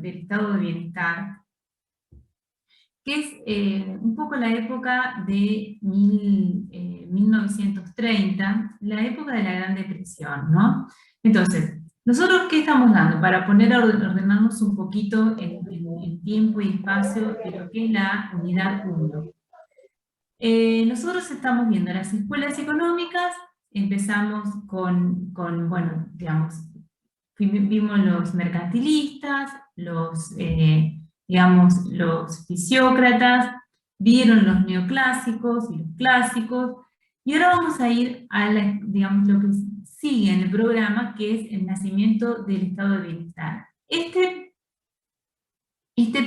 del estado de bienestar, que es un poco la época de 1930, la época de la Gran Depresión, ¿no? Entonces, ¿nosotros qué estamos dando? Para ordenarnos un poquito en tiempo y espacio de lo que es la unidad 1. Nosotros estamos viendo las escuelas económicas, empezamos bueno, digamos, vimos los mercantilistas, digamos, los fisiócratas, vieron los neoclásicos y los clásicos, y ahora vamos a ir a digamos, lo que sigue en el programa, que es el nacimiento del estado de bienestar. Este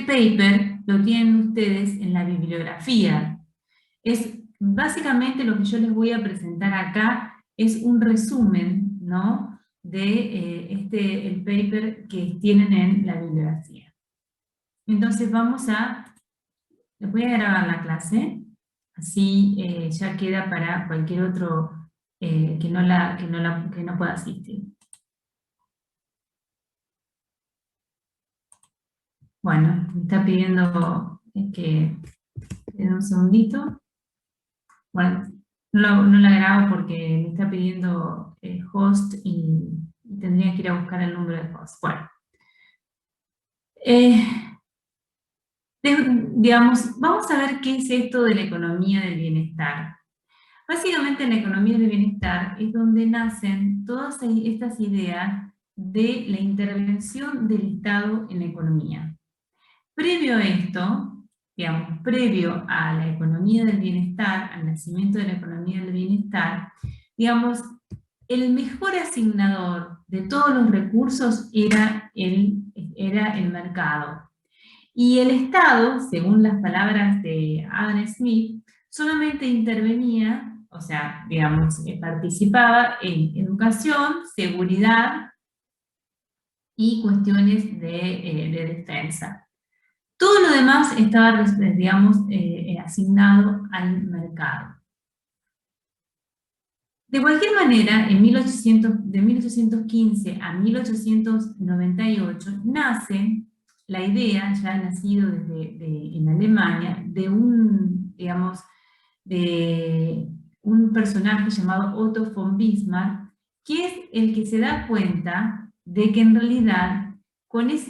paper lo tienen ustedes en la bibliografía. Es básicamente lo que yo les voy a presentar acá, es un resumen, ¿no?, de el paper que tienen en la bibliografía. Entonces les voy a grabar la clase, así ya queda para cualquier otro que no pueda asistir. Bueno, me está pidiendo que den un segundito. Bueno, no la grabo porque me está pidiendo host y tendría que ir a buscar el número de host. Bueno. Digamos, vamos a ver qué es esto de la economía del bienestar. Básicamente en la economía del bienestar es donde nacen todas estas ideas de la intervención del Estado en la economía. Previo a esto, digamos, previo a la economía del bienestar, al nacimiento de la economía del bienestar, digamos, el mejor asignador de todos los recursos era el mercado. Y el Estado, según las palabras de Adam Smith, solamente intervenía, o sea, digamos, participaba en educación, seguridad y cuestiones de defensa. Todo lo demás estaba, digamos, asignado al mercado. De cualquier manera, de 1815 a 1898 nace la idea, ya ha nacido en Alemania, de un personaje llamado Otto von Bismarck, que es el que se da cuenta de que en realidad,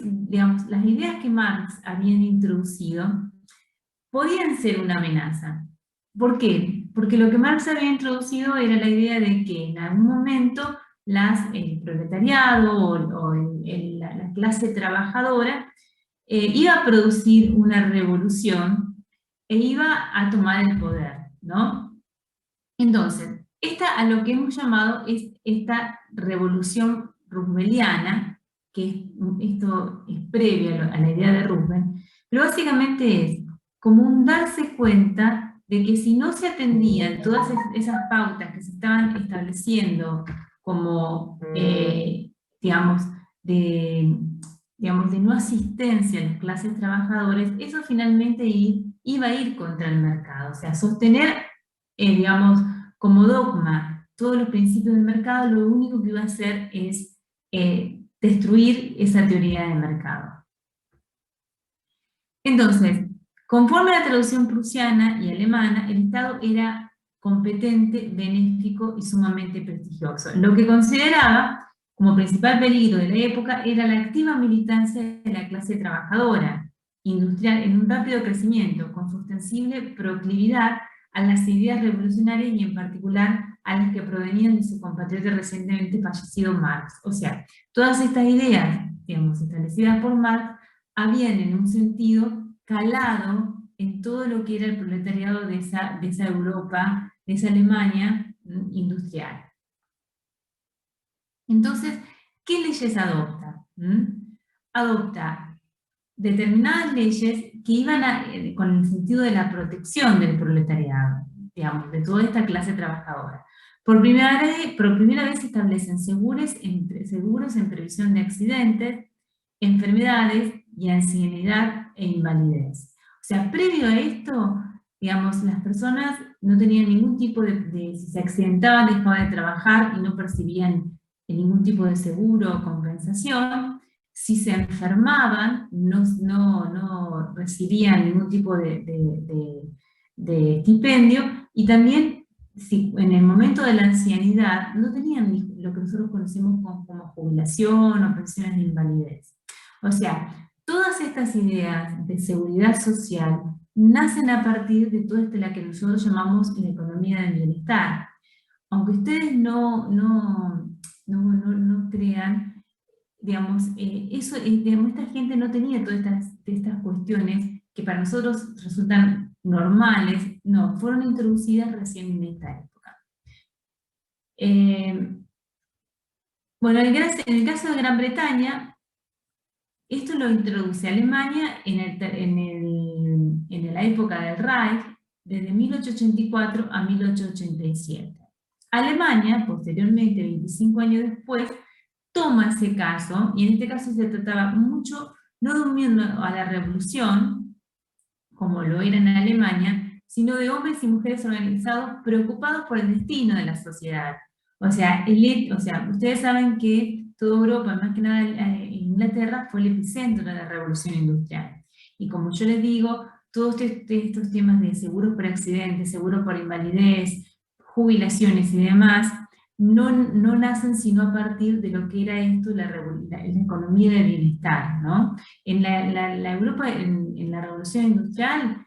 digamos, las ideas que Marx habían introducido podían ser una amenaza. ¿Por qué? Porque lo que Marx había introducido era la idea de que en algún momento el proletariado o la clase trabajadora iba a producir una revolución e iba a tomar el poder, ¿no? Entonces, a lo que hemos llamado es esta revolución rooseveliana, que esto es previo a la idea de Roosevelt, pero básicamente es como un darse cuenta de que si no se atendían todas esas pautas que se estaban estableciendo como, digamos, de no asistencia a las clases trabajadoras, eso finalmente iba a ir contra el mercado. O sea, sostener, digamos, como dogma todos los principios del mercado, lo único que iba a hacer es destruir esa teoría del mercado. Entonces, conforme a la traducción prusiana y alemana, el Estado era competente, benéfico y sumamente prestigioso. Lo que consideraba como principal peligro de la época era la activa militancia de la clase trabajadora, industrial en un rápido crecimiento, con su ostensible proclividad a las ideas revolucionarias y en particular a las que provenían de su compatriota recientemente fallecido Marx. O sea, todas estas ideas, digamos, establecidas por Marx, habían en un sentido calado en todo lo que era el proletariado de esa Europa, de esa Alemania industrial. Entonces, ¿qué leyes adopta? Adopta determinadas leyes que iban con el sentido de la protección del proletariado, digamos, de toda esta clase trabajadora. Por primera vez se establecen seguros en previsión de accidentes, enfermedades y ancianidad e invalidez. O sea, previo a esto, digamos, las personas no tenían ningún tipo si se accidentaban, dejaban de trabajar y no percibían ningún tipo de seguro o compensación. si se enfermaban, no recibían ningún tipo de estipendio, y también si en el momento de la ancianidad no tenían lo que nosotros conocemos como jubilación o pensiones de invalidez. O sea, todas estas ideas de seguridad social nacen a partir de toda la que nosotros llamamos la economía del bienestar. Aunque ustedes no crean, digamos, digamos, esta gente no tenía todas estas cuestiones que para nosotros resultan normales, no, fueron introducidas recién en esta época. Bueno, en el caso de Gran Bretaña, esto lo introduce Alemania en la época del Reich, desde 1884 a 1887. Alemania, posteriormente, 25 años después, toma ese caso, y en este caso se trataba mucho, no de un miedo a la revolución, como lo era en Alemania, sino de hombres y mujeres organizados preocupados por el destino de la sociedad. O sea, ustedes saben que toda Europa, más que nada Inglaterra, fue el epicentro de la revolución industrial. Y como yo les digo, todos estos temas de seguros por accidentes, seguros por invalidez, jubilaciones y demás, no nacen sino a partir de lo que era esto, la economía del bienestar, ¿no? En la Europa, en la revolución industrial,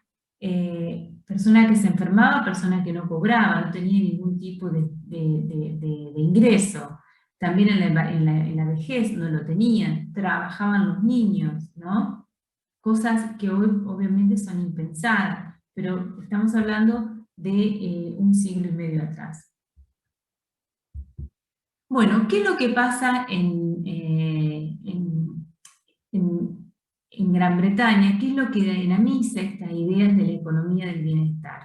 persona que se enfermaba, persona que no cobraba, no tenía ningún tipo de ingreso. También en la vejez no lo tenían, trabajaban los niños, ¿no? Cosas que hoy obviamente son impensadas, pero estamos hablando de un siglo y medio atrás. Bueno, ¿qué es lo que pasa en Gran Bretaña? ¿Qué es lo que dinamiza estas ideas de la economía del bienestar?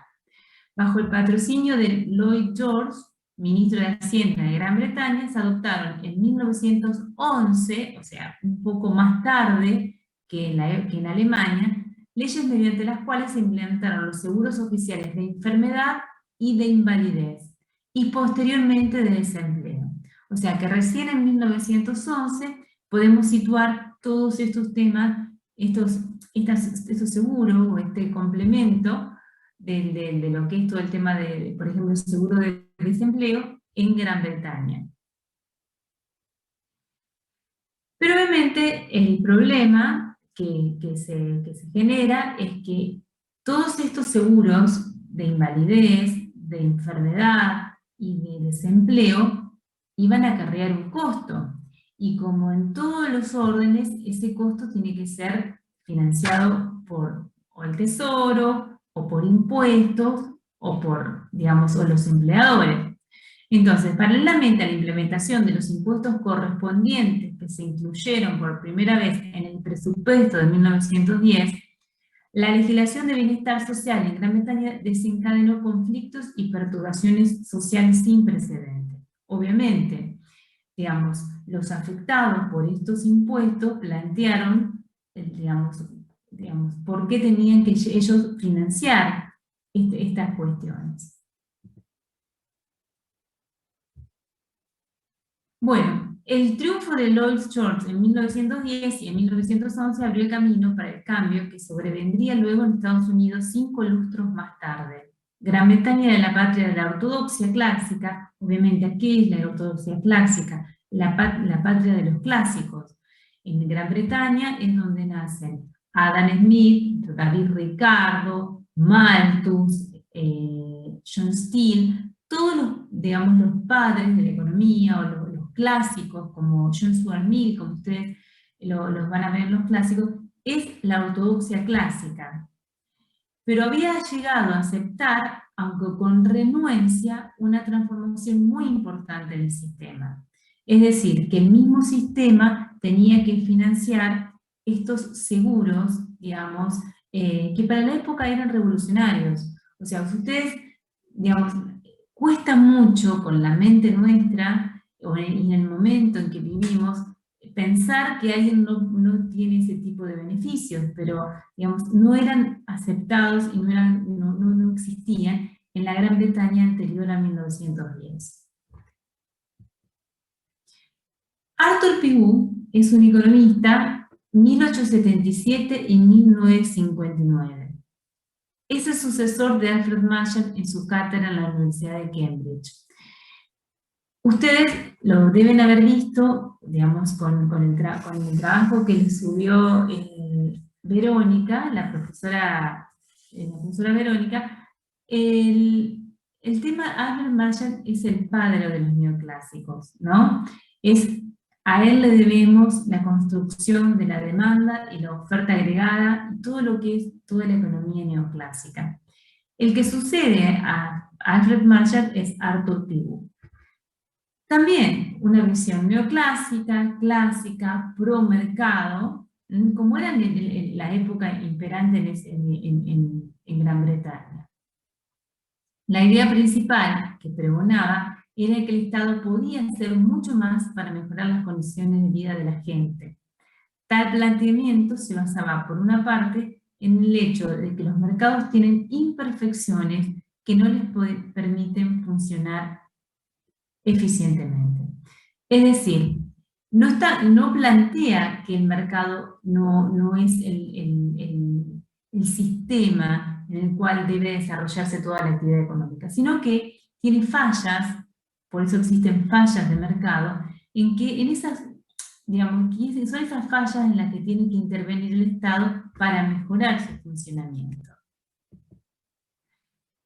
Bajo el patrocinio de Lloyd George, ministro de Hacienda de Gran Bretaña, se adoptaron en 1911, o sea, un poco más tarde que en Alemania, leyes mediante las cuales se implementaron los seguros oficiales de enfermedad y de invalidez, y posteriormente de desempleo. O sea que recién en 1911 podemos situar todos estos temas, estos seguros o este complemento de lo que es todo el tema de, por ejemplo, el seguro de desempleo en Gran Bretaña. Pero obviamente el problema que se genera es que todos estos seguros de invalidez, de enfermedad y de desempleo iban a acarrear un costo. Y como en todos los órdenes, ese costo tiene que ser financiado por o el Tesoro, o por impuestos, o por, digamos, o los empleadores. Entonces, paralelamente a la implementación de los impuestos correspondientes que se incluyeron por primera vez en el presupuesto de 1910, la legislación de bienestar social en Gran Bretaña desencadenó conflictos y perturbaciones sociales sin precedentes. Obviamente, digamos, los afectados por estos impuestos plantearon, digamos, por qué tenían que ellos financiar estas cuestiones. Bueno, el triunfo de Lloyd George en 1910 y en 1911 abrió el camino para el cambio que sobrevendría luego en Estados Unidos 5 lustros más tarde. Gran Bretaña era la patria de la ortodoxia clásica. Obviamente, ¿qué es la ortodoxia clásica? La patria de los clásicos. En Gran Bretaña es donde nacen Adam Smith, David Ricardo, Malthus, John Steele, todos los padres de la economía o los clásicos, como John Stuart Mill, como ustedes los van a ver en los clásicos, es la ortodoxia clásica. Pero había llegado a aceptar, aunque con renuencia, una transformación muy importante del sistema. Es decir, que el mismo sistema tenía que financiar estos seguros, digamos, que para la época eran revolucionarios. O sea, ustedes, digamos, cuesta mucho con la mente nuestra, y en el momento en que vivimos, pensar que alguien no tiene ese tipo de beneficios, pero digamos, no eran aceptados y no existían en la Gran Bretaña anterior a 1910. Arthur Pigou es un economista 1877 y 1959. Es el sucesor de Alfred Marshall en su cátedra en la Universidad de Cambridge. Ustedes lo deben haber visto, digamos, con el trabajo que les subió Verónica, la profesora Verónica. El tema Alfred Marshall es el padre de los neoclásicos, ¿no? A él le debemos la construcción de la demanda y la oferta agregada, y todo lo que es toda la economía neoclásica. El que sucede a Alfred Marshall es Arthur Pigou. También una visión neoclásica, clásica, pro mercado, como era en la época imperante en Gran Bretaña. La idea principal que pregonaba era que el Estado podía hacer mucho más para mejorar las condiciones de vida de la gente. Tal planteamiento se basaba, por una parte, en el hecho de que los mercados tienen imperfecciones que no les permiten funcionar eficientemente. Es decir, no plantea que el mercado no es el sistema en el cual debe desarrollarse toda la actividad económica, sino que tiene fallas, por eso existen fallas de mercado, en esas, digamos, que son esas fallas en las que tiene que intervenir el Estado para mejorar su funcionamiento.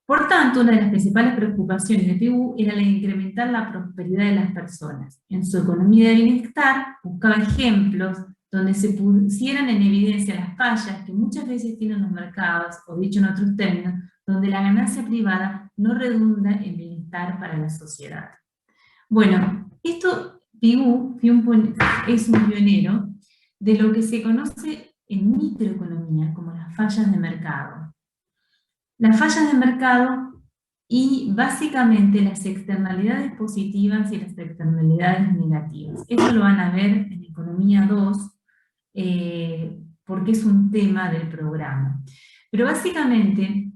Por tanto, una de las principales preocupaciones de Pigou era la de incrementar la prosperidad de las personas. En su economía de bienestar buscaba ejemplos donde se pusieran en evidencia las fallas que muchas veces tienen los mercados, o dicho en otros términos, donde la ganancia privada no redunda en bienestar para la sociedad. Bueno, Pigou es un pionero de lo que se conoce en microeconomía como las fallas de mercado. Las fallas de mercado y básicamente las externalidades positivas y las externalidades negativas. Esto lo van a ver en Economía 2, porque es un tema del programa. Pero básicamente,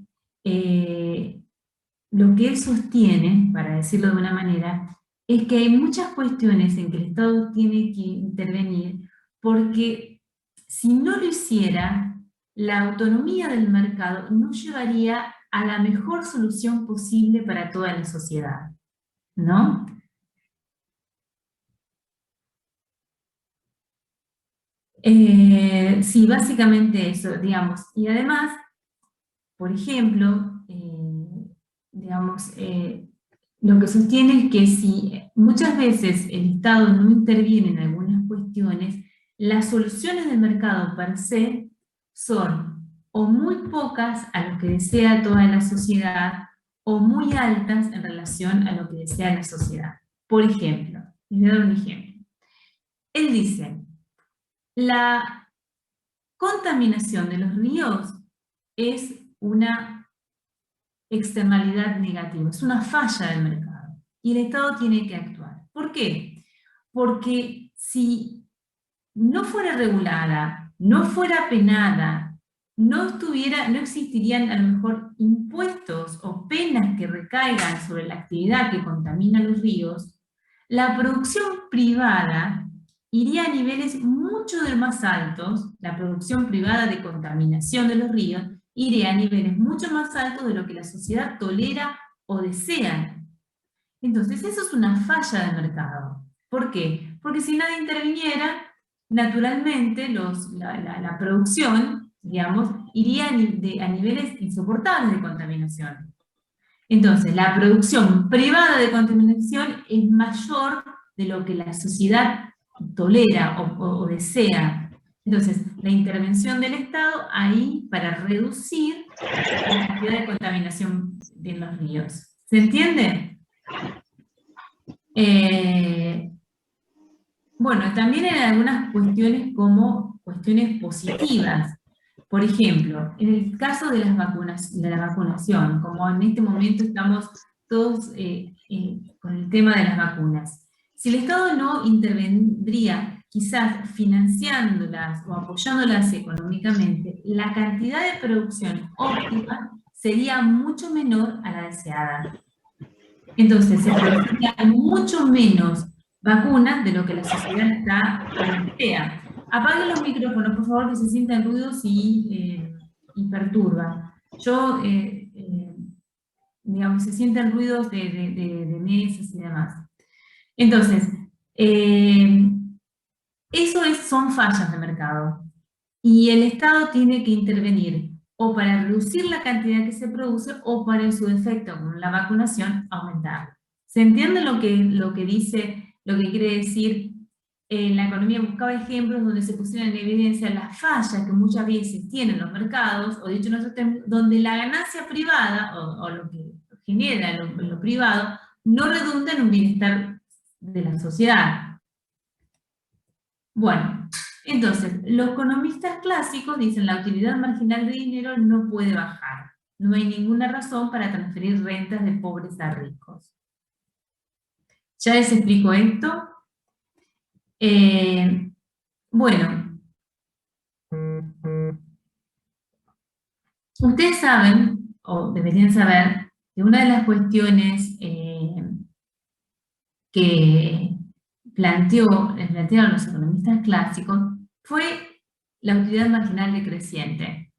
lo que él sostiene, para decirlo de una manera, es que hay muchas cuestiones en que el Estado tiene que intervenir, porque si no lo hiciera, la autonomía del mercado no llevaría a la mejor solución posible para toda la sociedad, ¿no? Sí, básicamente eso, digamos. Y además, por ejemplo, digamos, lo que sostiene es que si muchas veces el Estado no interviene en algunas cuestiones, las soluciones del mercado per se son o muy pocas a lo que desea toda la sociedad, o muy altas en relación a lo que desea la sociedad. Por ejemplo, les voy a dar un ejemplo. Él dice, la contaminación de los ríos es una externalidad negativa, es una falla del mercado, y el Estado tiene que actuar. ¿Por qué? Porque si no fuera regulada, no fuera penada, no existirían a lo mejor impuestos o penas que recaigan sobre la actividad que contamina los ríos, la producción privada iría a niveles mucho más altos, la producción privada de contaminación de los ríos iría a niveles mucho más altos de lo que la sociedad tolera o desea. Entonces, eso es una falla de mercado. ¿Por qué? Porque si nadie interviniera, naturalmente la producción, digamos, iría a niveles insoportables de contaminación. Entonces, la producción privada de contaminación es mayor de lo que la sociedad tolera o desea. Entonces, la intervención del Estado ahí para reducir la cantidad de contaminación de los ríos. ¿Se entiende? Bueno, también hay algunas cuestiones como cuestiones positivas. Por ejemplo, en el caso de la vacunación, como en este momento estamos todos con el tema de las vacunas. Si el Estado no intervendría, quizás financiándolas o apoyándolas económicamente, la cantidad de producción óptima sería mucho menor a la deseada. Entonces, se produciría mucho menos vacunas de lo que la sociedad plantea. Apaguen los micrófonos, por favor, que se sientan ruidos y perturban. Digamos, se sienten ruidos de mesas y demás. Entonces, son fallas de mercado. Y el Estado tiene que intervenir o para reducir la cantidad que se produce o para, en su defecto, con la vacunación, aumentar. ¿Se entiende lo que dice, lo que quiere decir? En la economía buscaba ejemplos donde se pusieron en evidencia las fallas que muchas veces tienen los mercados, o dicho en otros términos, donde la ganancia privada, o lo que genera lo privado, no redunda en un bienestar de la sociedad. Bueno, entonces, los economistas clásicos dicen la utilidad marginal de dinero no puede bajar. No hay ninguna razón para transferir rentas de pobres a ricos. Ya les explico esto. Bueno, ustedes saben, o deberían saber, que una de las cuestiones que plantearon los economistas clásicos fue la utilidad marginal decreciente.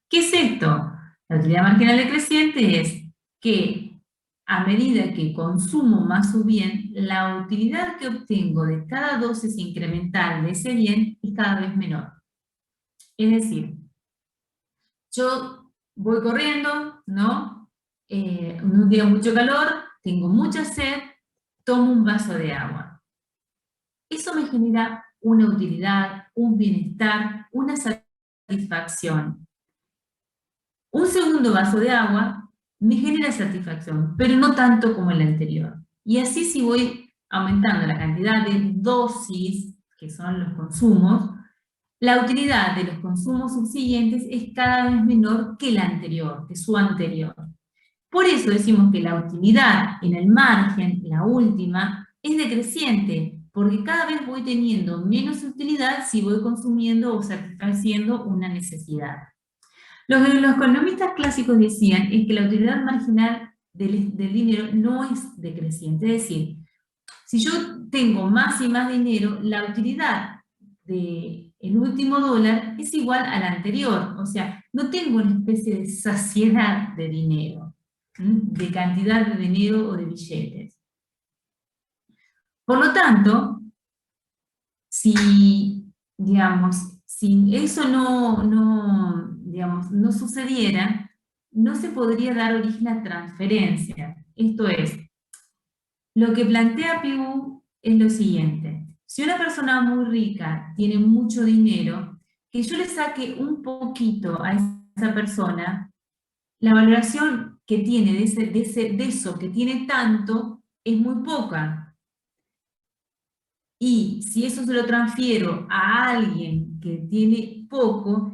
¿Qué es esto? La utilidad marginal decreciente es que a medida que consumo más un bien, la utilidad que obtengo de cada dosis incremental de ese bien es cada vez menor. Es decir, yo voy corriendo, ¿no? Un día mucho calor, tengo mucha sed, tomo un vaso de agua. Eso me genera una utilidad, un bienestar, una satisfacción. Un segundo vaso de agua me genera satisfacción, pero no tanto como el anterior. Y así si voy aumentando la cantidad de dosis, que son los consumos, la utilidad de los consumos subsiguientes es cada vez menor que la anterior, que su anterior. Por eso decimos que la utilidad en el margen, la última, es decreciente, porque cada vez voy teniendo menos utilidad si voy consumiendo o satisfaciendo una necesidad. Lo que los economistas clásicos decían es que la utilidad marginal del dinero no es decreciente, es decir, si yo tengo más y más dinero, la utilidad del último dólar es igual a la anterior, o sea, no tengo una especie de saciedad de dinero, de cantidad de dinero o de billetes. Por lo tanto, si eso no sucediera, no se podría dar origen a transferencia. Esto es, lo que plantea Pigou es lo siguiente. Si una persona muy rica tiene mucho dinero, que yo le saque un poquito a esa persona, la valoración que tiene de eso que tiene tanto es muy poca. Y si eso se lo transfiero a alguien que tiene poco,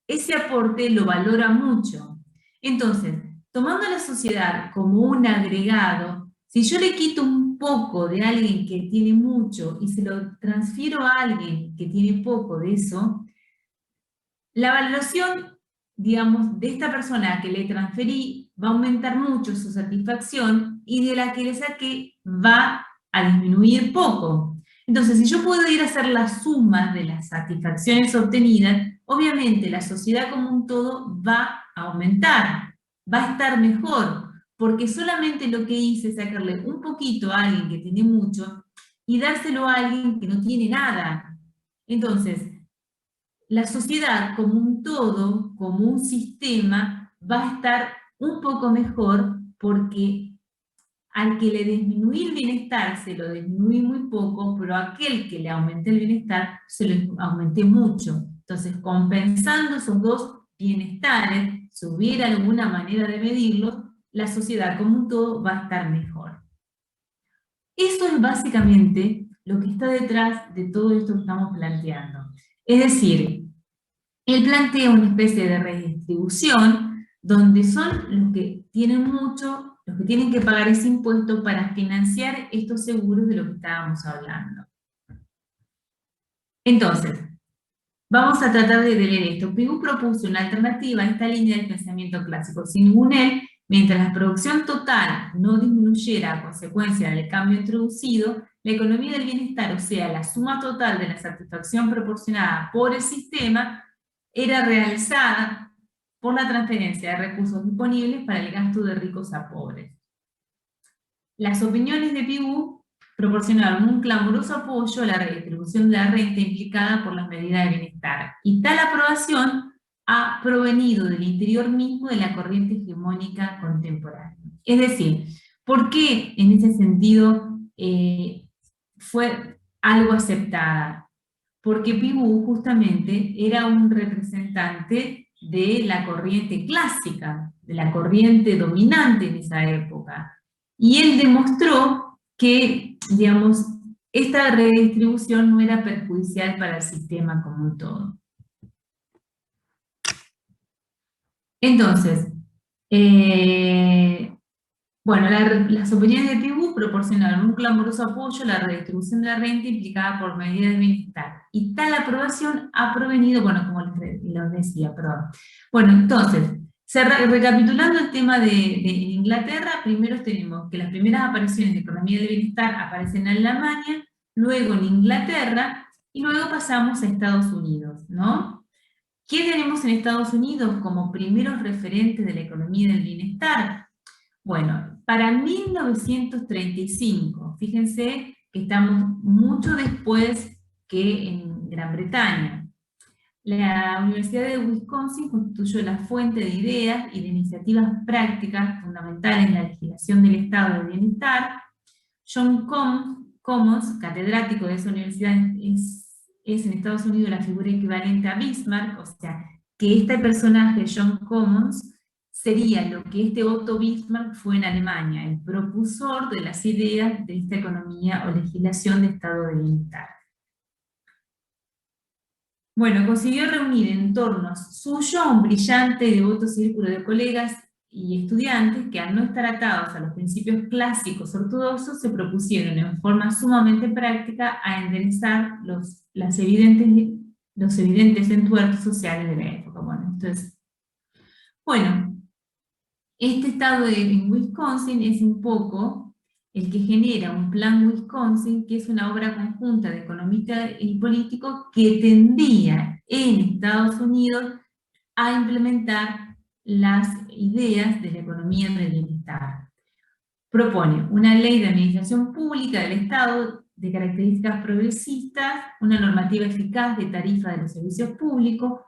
ese aporte lo valora mucho. Entonces, tomando a la sociedad como un agregado, si yo le quito un poco de alguien que tiene mucho y se lo transfiero a alguien que tiene poco de eso, la valoración, digamos, de esta persona que le transferí va a aumentar mucho su satisfacción y de la que le saqué va a disminuir poco. Entonces, si yo puedo ir a hacer la suma de las satisfacciones obtenidas, obviamente la sociedad como un todo va a aumentar, va a estar mejor, porque solamente lo que hice es sacarle un poquito a alguien que tiene mucho y dárselo a alguien que no tiene nada. Entonces, la sociedad como un todo, como un sistema, va a estar un poco mejor porque al que le disminuí el bienestar se lo disminuí muy poco, pero a aquel que le aumenté el bienestar se lo aumenté mucho. Entonces, compensando esos dos bienestares, si hubiera alguna manera de medirlo, la sociedad como un todo va a estar mejor. Eso es básicamente lo que está detrás de todo esto que estamos planteando. Es decir, él plantea una especie de redistribución donde son los que tienen mucho, los que tienen que pagar ese impuesto para financiar estos seguros de lo que estábamos hablando. Entonces, vamos a tratar de leer esto. Pigou propuso una alternativa a esta línea del pensamiento clásico. Según él, mientras la producción total no disminuyera a consecuencia del cambio introducido, la economía del bienestar, o sea, la suma total de la satisfacción proporcionada por el sistema, era realizada por la transferencia de recursos disponibles para el gasto de ricos a pobres. Las opiniones de Pigou proporcionaron un clamoroso apoyo a la redistribución de la renta implicada por las medidas de bienestar, y tal aprobación ha provenido del interior mismo de la corriente hegemónica contemporánea. Es decir, ¿por qué en ese sentido fue algo aceptada? Porque Pigou justamente era un representante de la corriente clásica, de la corriente dominante en esa época. Y él demostró que, digamos, esta redistribución no era perjudicial para el sistema como un todo. Entonces, bueno, las opiniones de Pigou proporcionaron un clamoroso apoyo a la redistribución de la renta implicada por medidas de bienestar. Y tal aprobación ha provenido, bueno, como les decía, perdón. Bueno, entonces, recapitulando el tema de Inglaterra, primero tenemos que las primeras apariciones de economía del bienestar aparecen en Alemania, luego en Inglaterra, y luego pasamos a Estados Unidos, ¿no? ¿Qué tenemos en Estados Unidos como primeros referentes de la economía del bienestar? Bueno, para 1935, fíjense que estamos mucho después que en Gran Bretaña. La Universidad de Wisconsin constituyó la fuente de ideas y de iniciativas prácticas fundamentales en la legislación del estado de bienestar. John Commons, catedrático de esa universidad, es en Estados Unidos la figura equivalente a Bismarck, o sea, que este personaje, John Commons, sería lo que este Otto Bismarck fue en Alemania, el propulsor de las ideas de esta economía o legislación de estado de bienestar. Bueno, consiguió reunir en torno suyo a un brillante y devoto círculo de colegas y estudiantes que, al no estar atados a los principios clásicos ortodoxos, se propusieron en forma sumamente práctica a enderezar los evidentes entuertos sociales de la época. Bueno, entonces, este estado en Wisconsin es un poco el que genera un plan Wisconsin, que es una obra conjunta de economistas y políticos que tendía en Estados Unidos a implementar las ideas de la economía del bienestar. Propone una ley de administración pública del Estado de características progresistas, una normativa eficaz de tarifa de los servicios públicos,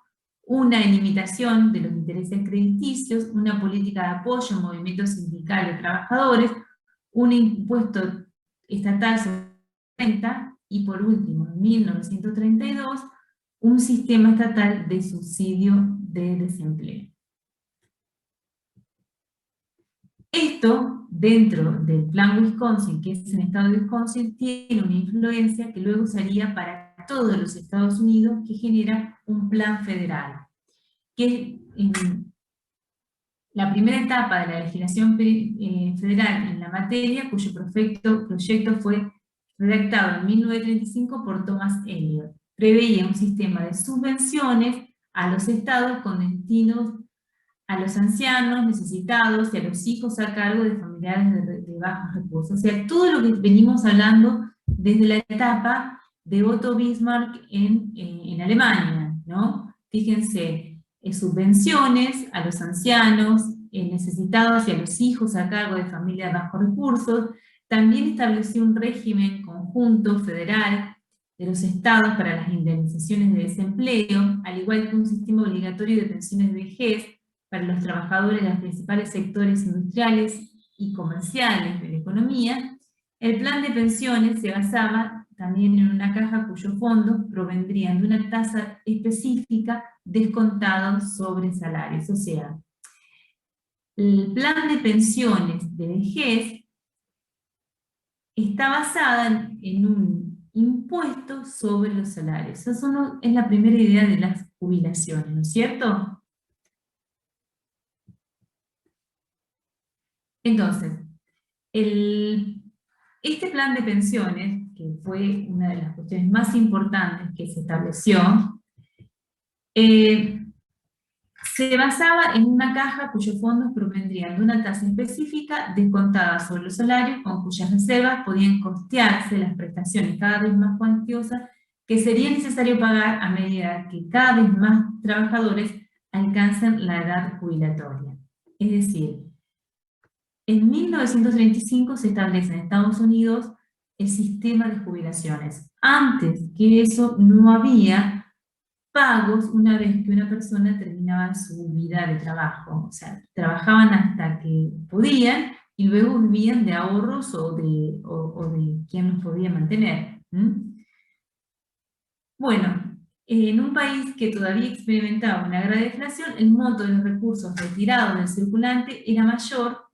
una limitación de los intereses crediticios, una política de apoyo a movimientos sindicales de trabajadores, un impuesto estatal sobre la renta, y por último, en 1932, un sistema estatal de subsidio de desempleo. Esto, dentro del plan Wisconsin, que es el estado de Wisconsin, tiene una influencia que luego sería para todos los Estados Unidos, que genera un plan federal, que en la primera etapa de la legislación federal en la materia, cuyo proyecto fue redactado en 1935 por Thomas Elliot, preveía un sistema de subvenciones a los estados con destinos a los ancianos necesitados y a los hijos a cargo de familiares de bajos recursos. O sea, todo lo que venimos hablando desde la etapa de Otto Bismarck en Alemania, ¿no? Fíjense, subvenciones a los ancianos necesitados y a los hijos a cargo de familias de bajos recursos. También estableció un régimen conjunto federal de los estados para las indemnizaciones de desempleo, al igual que un sistema obligatorio de pensiones de vejez para los trabajadores de los principales sectores industriales y comerciales de la economía. El plan de pensiones se basaba también en una caja cuyos fondos provendrían de una tasa específica descontados sobre salarios. O sea, el plan de pensiones de vejez está basada en un impuesto sobre los salarios. Esa es la primera idea de las jubilaciones, ¿no es cierto? Entonces, este plan de pensiones, que fue una de las cuestiones más importantes que se estableció, se basaba en una caja cuyos fondos provendrían de una tasa específica descontada sobre los salarios, con cuyas reservas podían costearse las prestaciones cada vez más cuantiosas que sería necesario pagar a medida que cada vez más trabajadores alcancen la edad jubilatoria. Es decir, en 1935 se establece en Estados Unidos el sistema de jubilaciones. Antes que eso no había pagos una vez que una persona terminaba su vida de trabajo. O sea, trabajaban hasta que podían y luego vivían de ahorros o de quién los podía mantener. Bueno, en un país que todavía experimentaba una gran deflación, el monto de los recursos retirados del circulante era mayor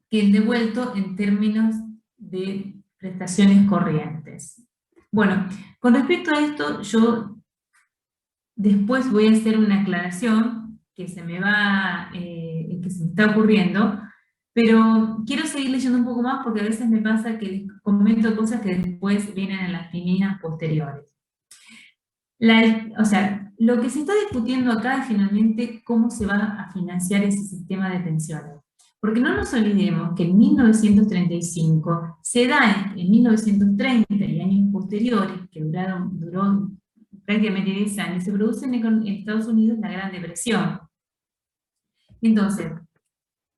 que el devuelto en términos de prestaciones corrientes. Bueno, con respecto a esto, yo después voy a hacer una aclaración que se me está ocurriendo, pero quiero seguir leyendo un poco más porque a veces me pasa que comento cosas que después vienen en las líneas posteriores. O sea, lo que se está discutiendo acá es finalmente cómo se va a financiar ese sistema de pensiones. Porque no nos olvidemos que en 1935 se da en 1930 y años posteriores, que duró prácticamente 10 años, se produce en Estados Unidos la Gran Depresión. Entonces,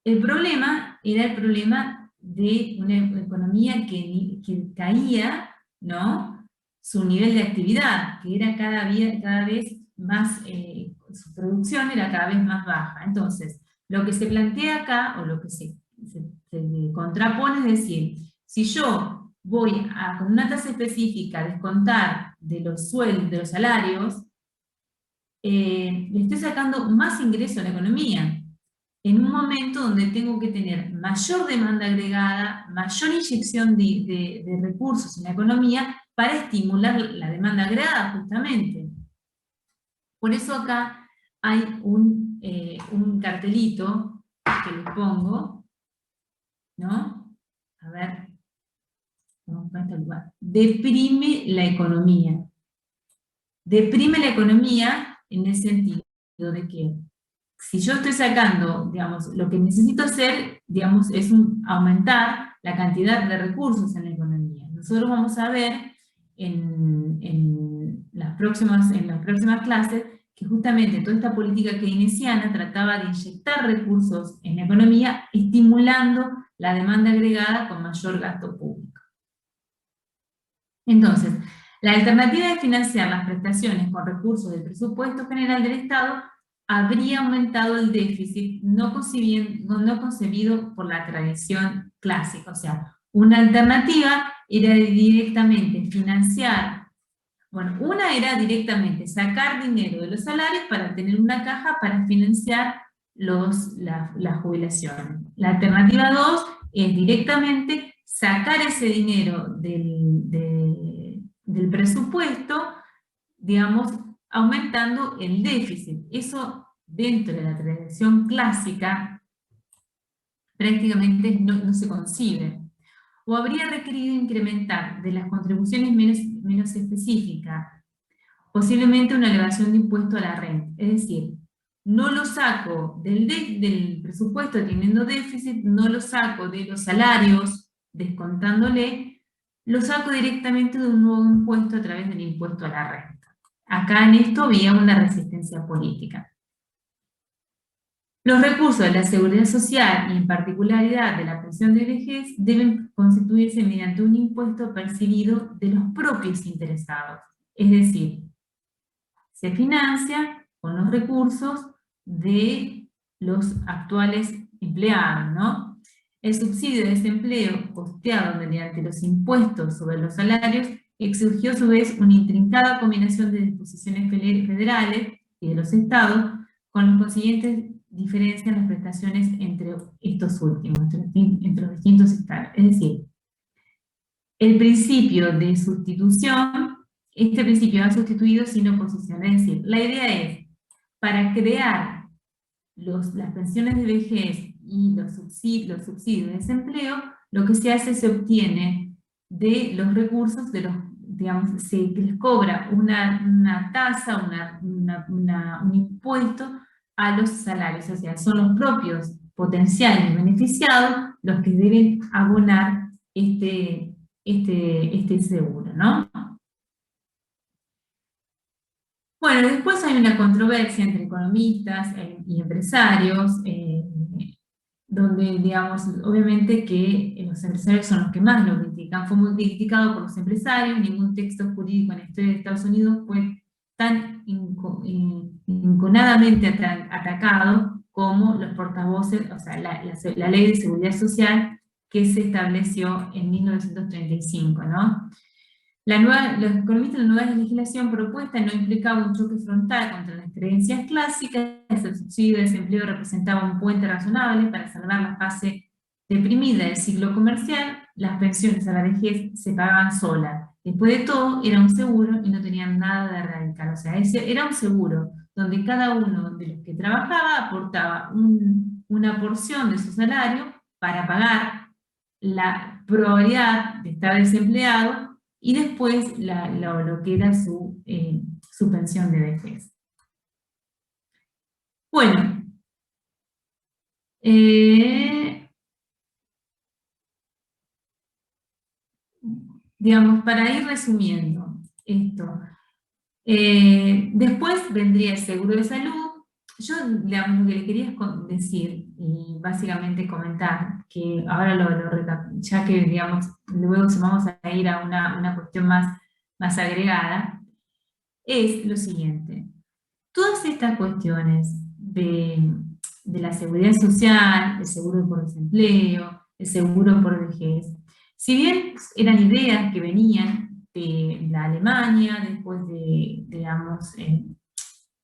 el problema era el problema de una economía que caía, ¿no?, su nivel de actividad, que era cada vez más, su producción era cada vez más baja. Entonces, lo que se plantea acá, o lo que se contrapone, es decir, si yo voy con una tasa específica a descontar de los sueldos, de los salarios, le estoy sacando más ingreso a la economía, en un momento donde tengo que tener mayor demanda agregada, mayor inyección de recursos en la economía para estimular la demanda agregada, justamente. Por eso acá hay un cartelito que les pongo, ¿no? A ver, vamos a este lugar. Deprime la economía. Deprime la economía en el sentido de que si yo estoy sacando, digamos, lo que necesito hacer, digamos, es aumentar la cantidad de recursos en la economía. Nosotros vamos a ver en las próximas clases que justamente toda esta política keynesiana trataba de inyectar recursos en la economía, estimulando la demanda agregada con mayor gasto público. Entonces, la alternativa de financiar las prestaciones con recursos del presupuesto general del Estado habría aumentado el déficit no concebido por la tradición clásica. O sea, una alternativa era directamente financiar, bueno, una era directamente sacar dinero de los salarios para tener una caja para financiar la jubilación. La alternativa 2 es directamente sacar ese dinero del presupuesto, digamos, aumentando el déficit. Eso, dentro de la tradición clásica, prácticamente no se concibe. O habría requerido incrementar de las contribuciones menos específicas, posiblemente una elevación de impuesto a la renta. Es decir, no lo saco del presupuesto teniendo déficit, no lo saco de los salarios descontándole, lo saco directamente de un nuevo impuesto a través del impuesto a la renta. Acá en esto había una resistencia política. Los recursos de la seguridad social y en particularidad de la pensión de vejez deben constituirse mediante un impuesto percibido de los propios interesados. Es decir, se financia con los recursos de los actuales empleados, ¿no? El subsidio de desempleo costeado mediante los impuestos sobre los salarios exigió a su vez una intrincada combinación de disposiciones federales y de los estados, con las consiguientes diferencias en las prestaciones entre estos últimos, entre los distintos estados. Es decir, el principio de sustitución, este principio ha sustituido sin oposición. Es decir, la idea es, para crear las pensiones de vejez y los subsidios de desempleo, lo que se hace, se obtiene de los recursos, digamos, se les cobra una tasa, un impuesto a los salarios, o sea, son los propios potenciales beneficiados los que deben abonar este seguro, ¿no? Bueno, después hay una controversia entre economistas y empresarios, donde, digamos, obviamente que los empresarios son los que más lo critican. Fue muy criticado por los empresarios, ningún texto jurídico en la historia de Estados Unidos fue tan inconadamente atacado como los portavoces, o sea, la Ley de Seguridad Social que se estableció en 1935, ¿no? Los economistas de la nueva legislación propuesta no implicaba un choque frontal contra las creencias clásicas, el subsidio de desempleo representaba un puente razonable para salvar la fase deprimida del ciclo comercial, las pensiones a la vejez se pagaban solas. Después de todo, era un seguro y no tenían nada de radical, o sea, era un seguro donde cada uno de los que trabajaba aportaba una porción de su salario para pagar la probabilidad de estar desempleado y después lo que era su pensión de vejez. Bueno, digamos, para ir resumiendo esto, después vendría el seguro de salud. Yo, digamos, lo que le quería decir, y básicamente comentar, que ahora ya que, digamos, luego vamos a ir a una cuestión más agregada, es lo siguiente. Todas estas cuestiones de la seguridad social, el seguro por desempleo, el seguro por vejez, si bien eran ideas que venían de la Alemania, después digamos,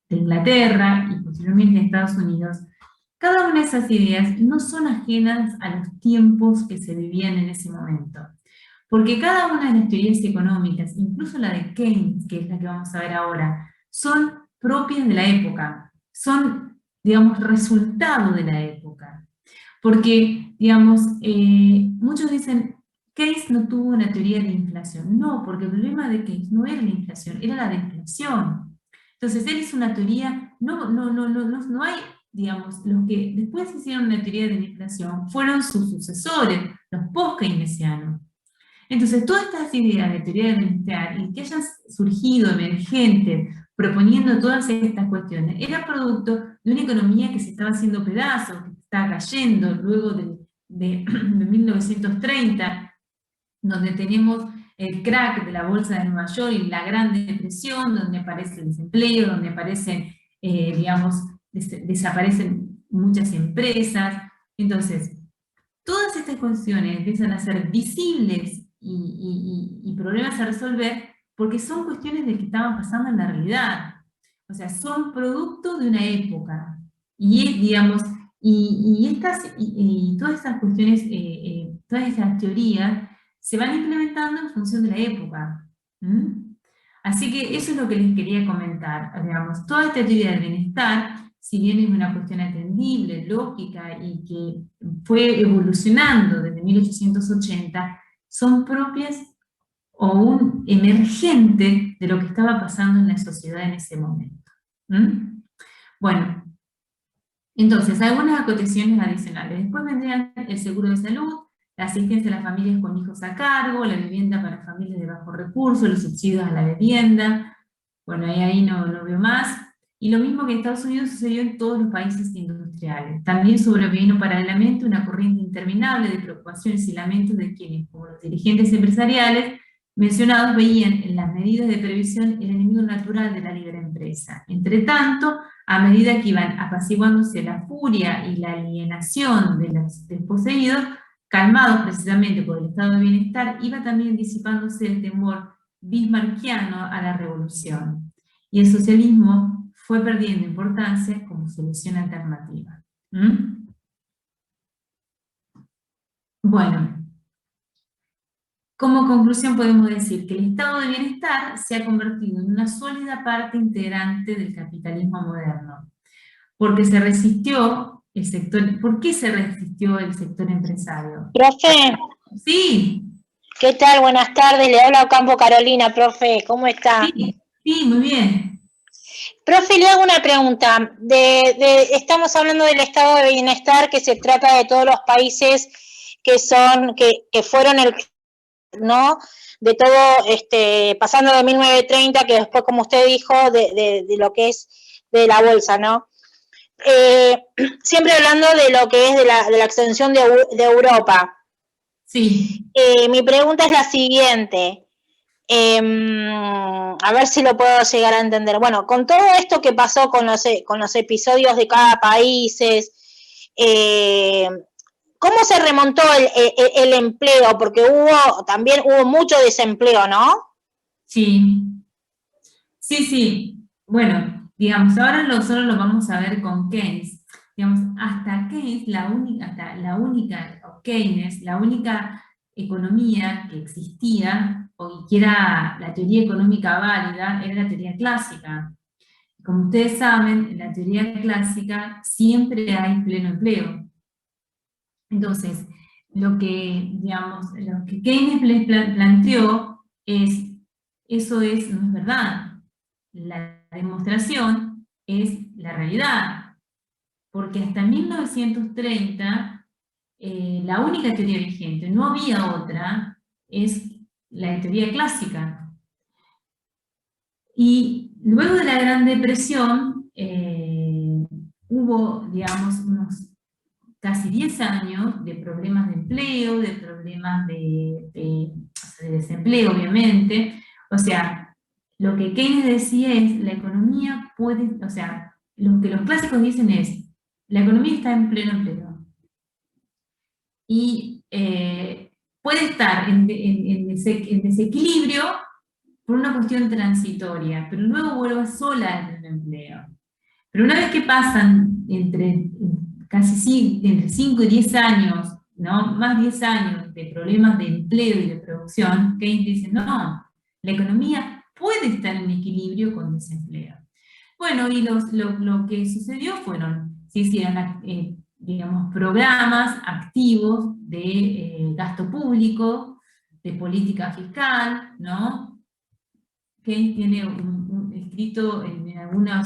de Inglaterra y posteriormente de Estados Unidos, cada una de esas ideas no son ajenas a los tiempos que se vivían en ese momento. Porque cada una de las teorías económicas, incluso la de Keynes, que es la que vamos a ver ahora, son propias de la época, son, digamos, resultado de la época. Porque, digamos, muchos dicen, Keynes no tuvo una teoría de inflación. No, porque el problema de Keynes no era la inflación, era la deflación. Entonces, él hizo una teoría, no hay, digamos, los que después hicieron una teoría de la inflación fueron sus sucesores, los post-keynesianos. Entonces, todas estas ideas de teoría del bienestar y que hayan surgido emergentes proponiendo todas estas cuestiones, era producto de una economía que se estaba haciendo pedazos, que estaba cayendo luego de 1930, donde tenemos el crack de la bolsa de Nueva York y la Gran Depresión, donde aparece el desempleo, donde aparecen, digamos, desaparecen muchas empresas. Entonces, todas estas cuestiones empiezan a ser visibles y problemas a resolver porque son cuestiones de que estaban pasando en la realidad. O sea, son producto de una época. Y, digamos, todas estas cuestiones, todas estas teorías, se van implementando en función de la época. Así que eso es lo que les quería comentar. Digamos, toda esta teoría del bienestar, si bien es una cuestión atendible, lógica, y que fue evolucionando desde 1880, son propias o un emergente de lo que estaba pasando en la sociedad en ese momento. Bueno, entonces, algunas acotaciones adicionales. Después vendrían el seguro de salud, la asistencia a las familias con hijos a cargo, la vivienda para familias de bajos recursos, los subsidios a la vivienda. Bueno, ahí no veo más. Y lo mismo que en Estados Unidos sucedió en todos los países industriales. También sobrevino paralelamente una corriente interminable de preocupaciones y lamentos de quienes, como los dirigentes empresariales mencionados, veían en las medidas de previsión el enemigo natural de la libre empresa. Entre tanto, a medida que iban apaciguándose la furia y la alienación de los desposeídos, calmados precisamente por el estado de bienestar, iba también disipándose el temor bismarckiano a la revolución. Y el socialismo fue perdiendo importancia como solución alternativa. Bueno, como conclusión podemos decir que el estado de bienestar se ha convertido en una sólida parte integrante del capitalismo moderno, porque se resistió el sector. ¿Por qué se resistió el sector empresario? Profe. Sí. ¿Qué tal? Buenas tardes, le habla Ocampo Carolina, profe, ¿cómo está? Sí, muy bien. Profe, le hago una pregunta. Estamos hablando del estado de bienestar, que se trata de todos los países que fueron ¿no? De todo, pasando de 1930, que después, como usted dijo, de lo que es de la bolsa, ¿no? Siempre hablando de lo que es de la extensión de Europa. Sí. Mi pregunta es la siguiente. A ver si lo puedo llegar a entender. Bueno, con todo esto que pasó con los episodios de cada país, ¿cómo se remontó el empleo? Porque también hubo mucho desempleo, ¿no? Sí, sí. Bueno, digamos, ahora nosotros lo vamos a ver con Keynes. Digamos, hasta Keynes, o Keynes, la única economía que existía, o que era la teoría económica válida, era la teoría clásica. Como ustedes saben, en la teoría clásica siempre hay pleno empleo. Entonces, lo que Keynes planteó es, no es verdad. La demostración es la realidad. Porque hasta 1930, la única teoría vigente, no había otra, es la teoría clásica. Y luego de la Gran Depresión, hubo, digamos, unos casi 10 años de problemas de empleo, de problemas de desempleo, obviamente. O sea, lo que Keynes decía es, la economía puede, o sea, lo que los clásicos dicen es, la economía está en pleno empleo. Y puede estar en desequilibrio por una cuestión transitoria, pero luego vuelve sola en el empleo. Pero una vez que pasan entre 5 y 10 años, ¿no? Más 10 años de problemas de empleo y de producción, Keynes dice, no, la economía puede estar en equilibrio con desempleo. Bueno, y lo que sucedió fueron, se hicieron, digamos, programas activos de gasto público, de política fiscal, ¿no? Keynes tiene escrito en alguno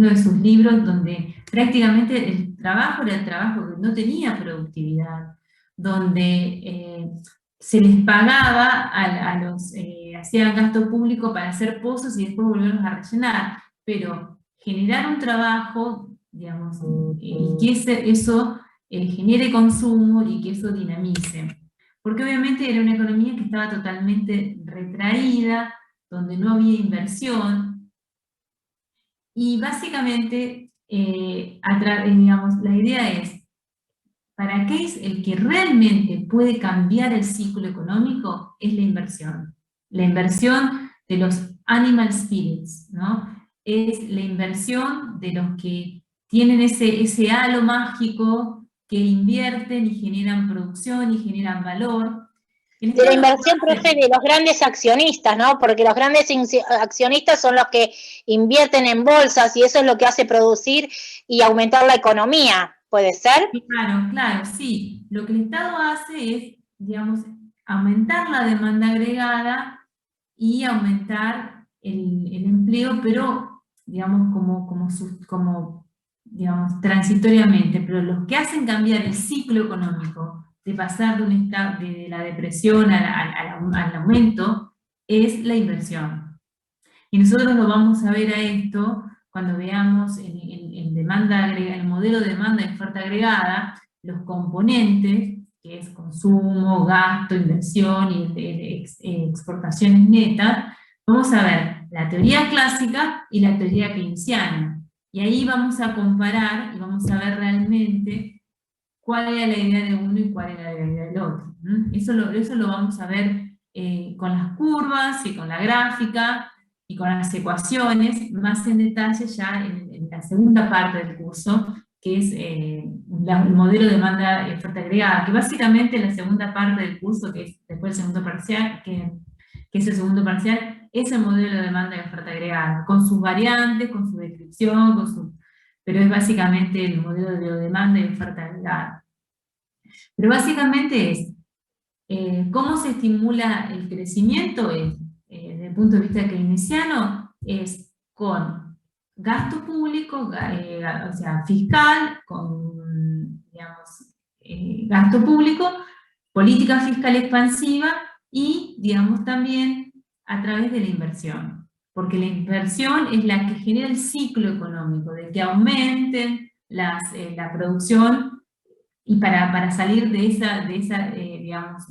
de sus libros donde prácticamente el trabajo era el trabajo que no tenía productividad, donde se les pagaba hacían gasto público para hacer pozos y después volverlos a rellenar, pero generar un trabajo, digamos, y que eso genere consumo y que eso dinamice. Porque obviamente era una economía que estaba totalmente retraída, donde no había inversión, y básicamente, digamos, la idea es, para Keynes el que realmente puede cambiar el ciclo económico es la inversión de los animal spirits, ¿no? Es la inversión de los que tienen ese halo mágico, que invierten y generan producción y generan valor. De la inversión, profe, de los grandes accionistas, ¿no? Porque los grandes accionistas son los que invierten en bolsas y eso es lo que hace producir y aumentar la economía, ¿puede ser? Claro, sí. Lo que el Estado hace es, digamos, aumentar la demanda agregada y aumentar el empleo, pero, digamos, digamos, transitoriamente. Pero los que hacen cambiar el ciclo económico, de pasar de un estado de la depresión al aumento, es la inversión. Y nosotros lo vamos a ver a esto cuando veamos en demanda agregada, el modelo de demanda y oferta agregada, los componentes, que es consumo, gasto, inversión y exportaciones netas. Vamos a ver la teoría clásica y la teoría keynesiana. Y ahí vamos a comparar y vamos a ver realmente cuál era la idea de uno y cuál era la idea del otro. Eso lo vamos a ver con las curvas y con la gráfica y con las ecuaciones, más en detalle ya en la segunda parte del curso, que es el modelo de demanda y oferta agregada, que básicamente la segunda parte del curso, que es después del segundo parcial, que es el segundo parcial, es el modelo de demanda y oferta agregada, con sus variantes, con su descripción, pero es básicamente el modelo de demanda y oferta agregada. Pero básicamente es, ¿cómo se estimula el crecimiento? Desde el punto de vista keynesiano, es con gasto público, o sea, fiscal, con, digamos, gasto público, política fiscal expansiva y, digamos, también a través de la inversión. Porque la inversión es la que genera el ciclo económico, de que aumenten la producción y para salir de esa digamos,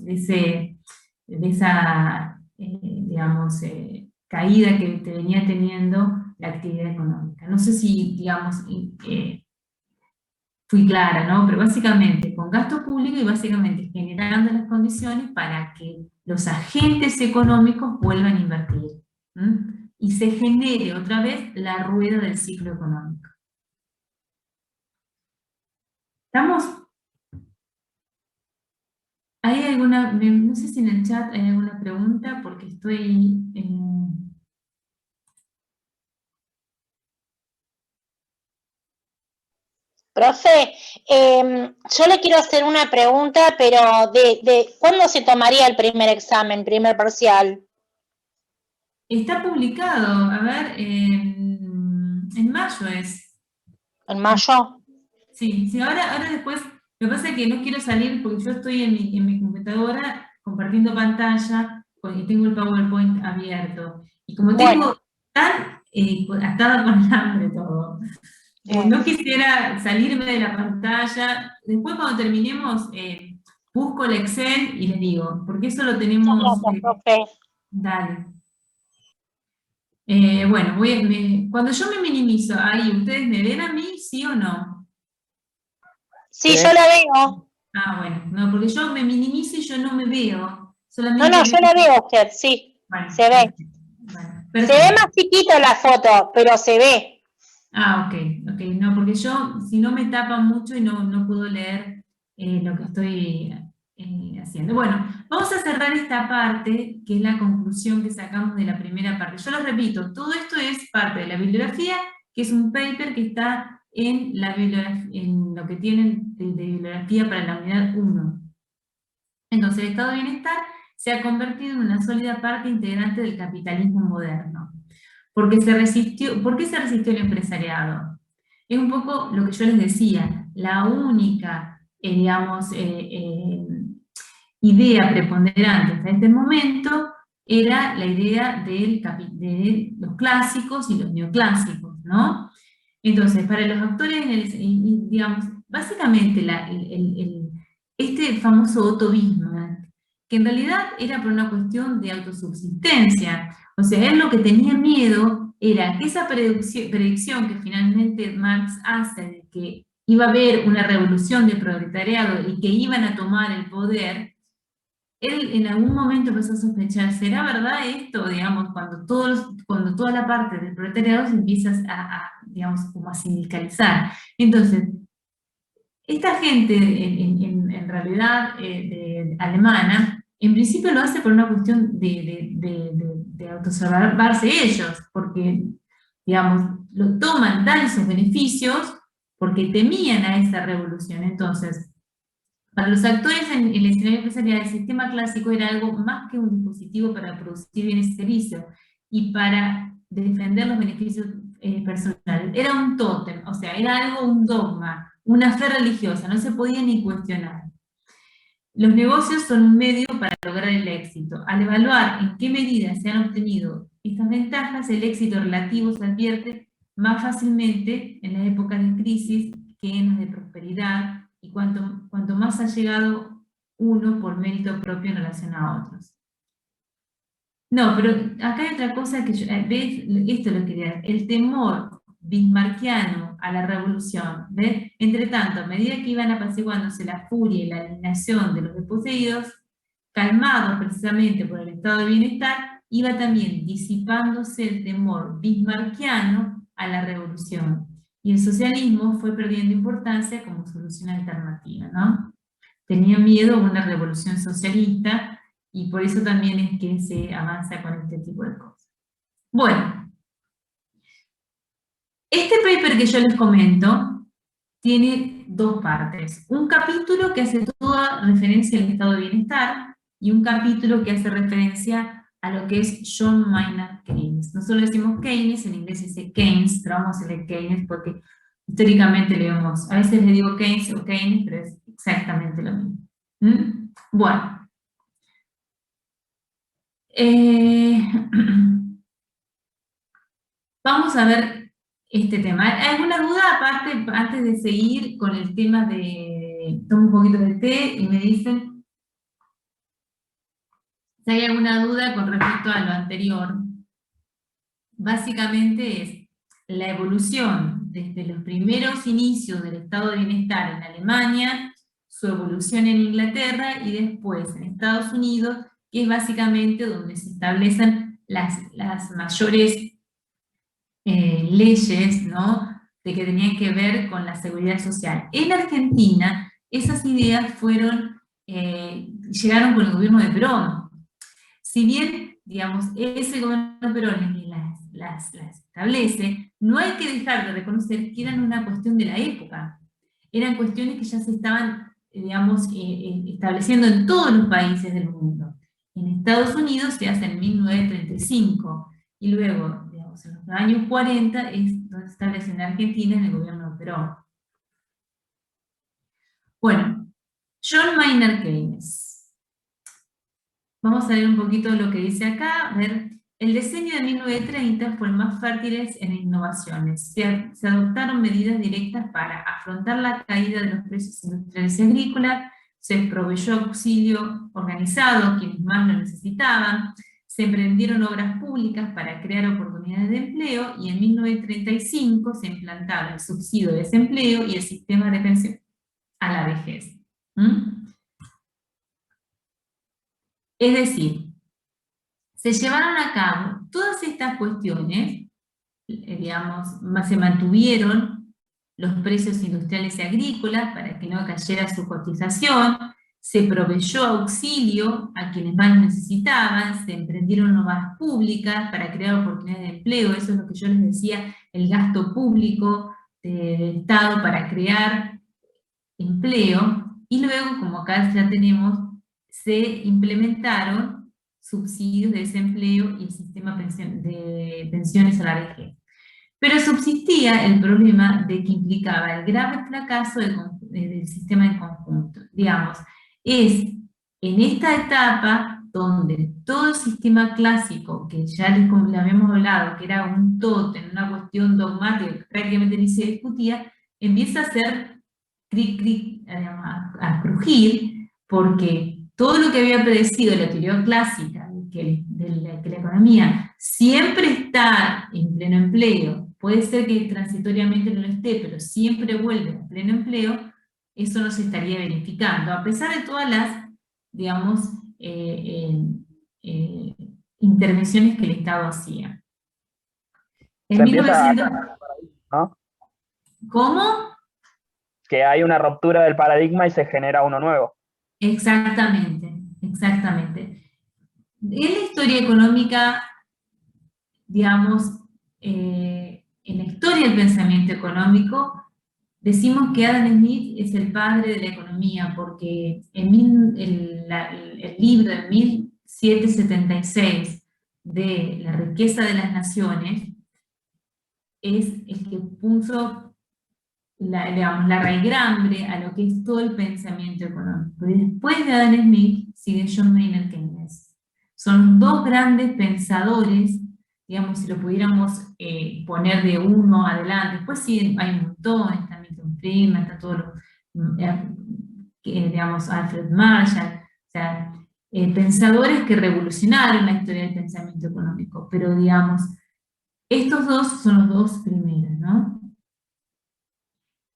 digamos, caída que te venía teniendo la actividad económica. No sé si, digamos, fui clara, ¿no? Pero básicamente con gasto público y básicamente generando las condiciones para que los agentes económicos vuelvan a invertir. Y se genere otra vez la rueda del ciclo económico. ¿Estamos? ¿Hay alguna, no sé si en el chat hay alguna pregunta, porque estoy... Profe, yo le quiero hacer una pregunta, pero ¿cuándo se tomaría el primer examen, primer parcial? Está publicado, a ver, en mayo es. ¿En mayo? Sí, ahora después, lo que pasa es que no quiero salir porque yo estoy en mi computadora compartiendo pantalla y tengo el PowerPoint abierto. Y como tengo tan atada con el hambre todo, no quisiera salirme de la pantalla. Después cuando terminemos, busco el Excel y les digo, porque eso lo tenemos... dale. Bueno, cuando yo me minimizo ahí, ¿ustedes me ven a mí, sí o no? Sí, yo la veo. Ah, bueno, no, porque yo me minimizo y yo no me veo. Solamente No, yo la veo a usted, sí, bueno, se ve. Bueno, se ve más chiquito la foto, pero se ve. Ah, ok, no, porque yo, si no me tapa mucho y no puedo leer lo que estoy haciendo. Bueno, vamos a cerrar esta parte, que es la conclusión que sacamos de la primera parte. Yo lo repito, todo esto es parte de la bibliografía, que es un paper que está en lo que tienen de bibliografía para la unidad 1. Entonces, el estado de bienestar se ha convertido en una sólida parte integrante del capitalismo moderno. ¿Por qué se resistió el empresariado? Es un poco lo que yo les decía, la única, digamos, idea preponderante hasta este momento era la idea de los clásicos y los neoclásicos, ¿no? Entonces, para los actores, digamos, básicamente este famoso Otto Bismarck, que en realidad era por una cuestión de autosubsistencia, o sea, él lo que tenía miedo era que esa predicción que finalmente Marx hace de que iba a haber una revolución del proletariado y que iban a tomar el poder, él en algún momento empezó a sospechar, ¿será verdad esto? Digamos, cuando toda la parte del proletariado se empieza digamos, como a sindicalizar. Entonces, esta gente, en realidad, alemana, en principio lo hace por una cuestión de autosalvarse ellos, porque, digamos, lo toman, dan esos beneficios, porque temían a esa revolución. Entonces, para los actores en el escenario empresarial, el sistema clásico era algo más que un dispositivo para producir bienes y servicios, y para defender los beneficios personales. Era un tótem, o sea, era algo, un dogma, una fe religiosa, no se podía ni cuestionar. Los negocios son un medio para lograr el éxito. Al evaluar en qué medida se han obtenido estas ventajas, el éxito relativo se advierte más fácilmente en las épocas de crisis que en las de prosperidad, y cuanto más ha llegado uno por mérito propio en relación a otros. No, pero acá hay otra cosa que ¿ves? Esto lo quería, el temor bismarckiano a la revolución, ¿ves? Entre tanto, a medida que iban apaciguándose la furia y la indignación de los desposeídos, calmados precisamente por el estado de bienestar, iba también disipándose el temor bismarckiano a la revolución, y el socialismo fue perdiendo importancia como solución alternativa, ¿no? Tenía miedo a una revolución socialista, y por eso también es que se avanza con este tipo de cosas. Bueno, este paper que yo les comento tiene dos partes. Un capítulo que hace toda referencia al estado de bienestar, y un capítulo que hace referencia a lo que es John Maynard Keynes. Nosotros decimos Keynes, en inglés dice Keynes, pero vamos a leer Keynes porque históricamente leemos, a veces le digo Keynes o Keynes, pero es exactamente lo mismo. Bueno. Vamos a ver este tema. ¿Hay alguna duda aparte, antes de seguir con el tema de... Tomo un poquito de té y me dicen si hay alguna duda con respecto a lo anterior. Básicamente es la evolución desde los primeros inicios del estado de bienestar en Alemania, su evolución en Inglaterra y después en Estados Unidos, que es básicamente donde se establecen las mayores leyes, ¿no?, de que tenían que ver con la seguridad social. En Argentina, esas ideas llegaron con el gobierno de Perón. Si bien, digamos, ese gobierno de Perón las establece, no hay que dejar de reconocer que eran una cuestión de la época. Eran cuestiones que ya se estaban, digamos, estableciendo en todos los países del mundo. En Estados Unidos se hace en 1935, y luego, digamos, en los años 40 es donde se establece en Argentina en el gobierno de Perón. Bueno, John Maynard Keynes. Vamos a ver un poquito lo que dice acá. A ver, el decenio de 1930 fue el más fértil en innovaciones. Se adoptaron medidas directas para afrontar la caída de los precios industriales y agrícolas, se proveyó auxilio organizado a quienes más lo necesitaban, se emprendieron obras públicas para crear oportunidades de empleo, y en 1935 se implantaron el subsidio de desempleo y el sistema de pensión a la vejez. Es decir, se llevaron a cabo todas estas cuestiones, digamos, se mantuvieron los precios industriales y agrícolas para que no cayera su cotización, se proveyó auxilio a quienes más necesitaban, se emprendieron obras públicas para crear oportunidades de empleo, eso es lo que yo les decía, el gasto público del Estado para crear empleo, y luego, como acá ya tenemos, se implementaron subsidios de desempleo y el sistema de pensiones a la vejez. Pero subsistía el problema de que implicaba el grave fracaso del sistema en conjunto. Digamos, es en esta etapa donde todo el sistema clásico, que ya les habíamos hablado, que era un tótem, una cuestión dogmática que prácticamente ni se discutía, empieza a hacer a crujir, porque todo lo que había predecido la teoría clásica, que la economía siempre está en pleno empleo, puede ser que transitoriamente no lo esté, pero siempre vuelve a pleno empleo, eso no se estaría verificando, a pesar de todas las, digamos, intervenciones que el Estado hacía. En 1900... ¿no? ¿Cómo? Que hay una ruptura del paradigma y se genera uno nuevo. Exactamente, exactamente. En la historia económica, digamos, en la historia del pensamiento económico, decimos que Adam Smith es el padre de la economía, porque en el libro de 1776 de La riqueza de las naciones es el que puso la raigrambre a lo que es todo el pensamiento económico. Y después de Adam Smith sigue John Maynard Keynes. Son dos grandes pensadores, digamos, si lo pudiéramos poner de uno adelante. Después sí hay un montón, está Milton Friedman, está todo lo, digamos, Alfred Marshall, o sea, pensadores que revolucionaron la historia del pensamiento económico, pero digamos, estos dos son los dos primeros, ¿no?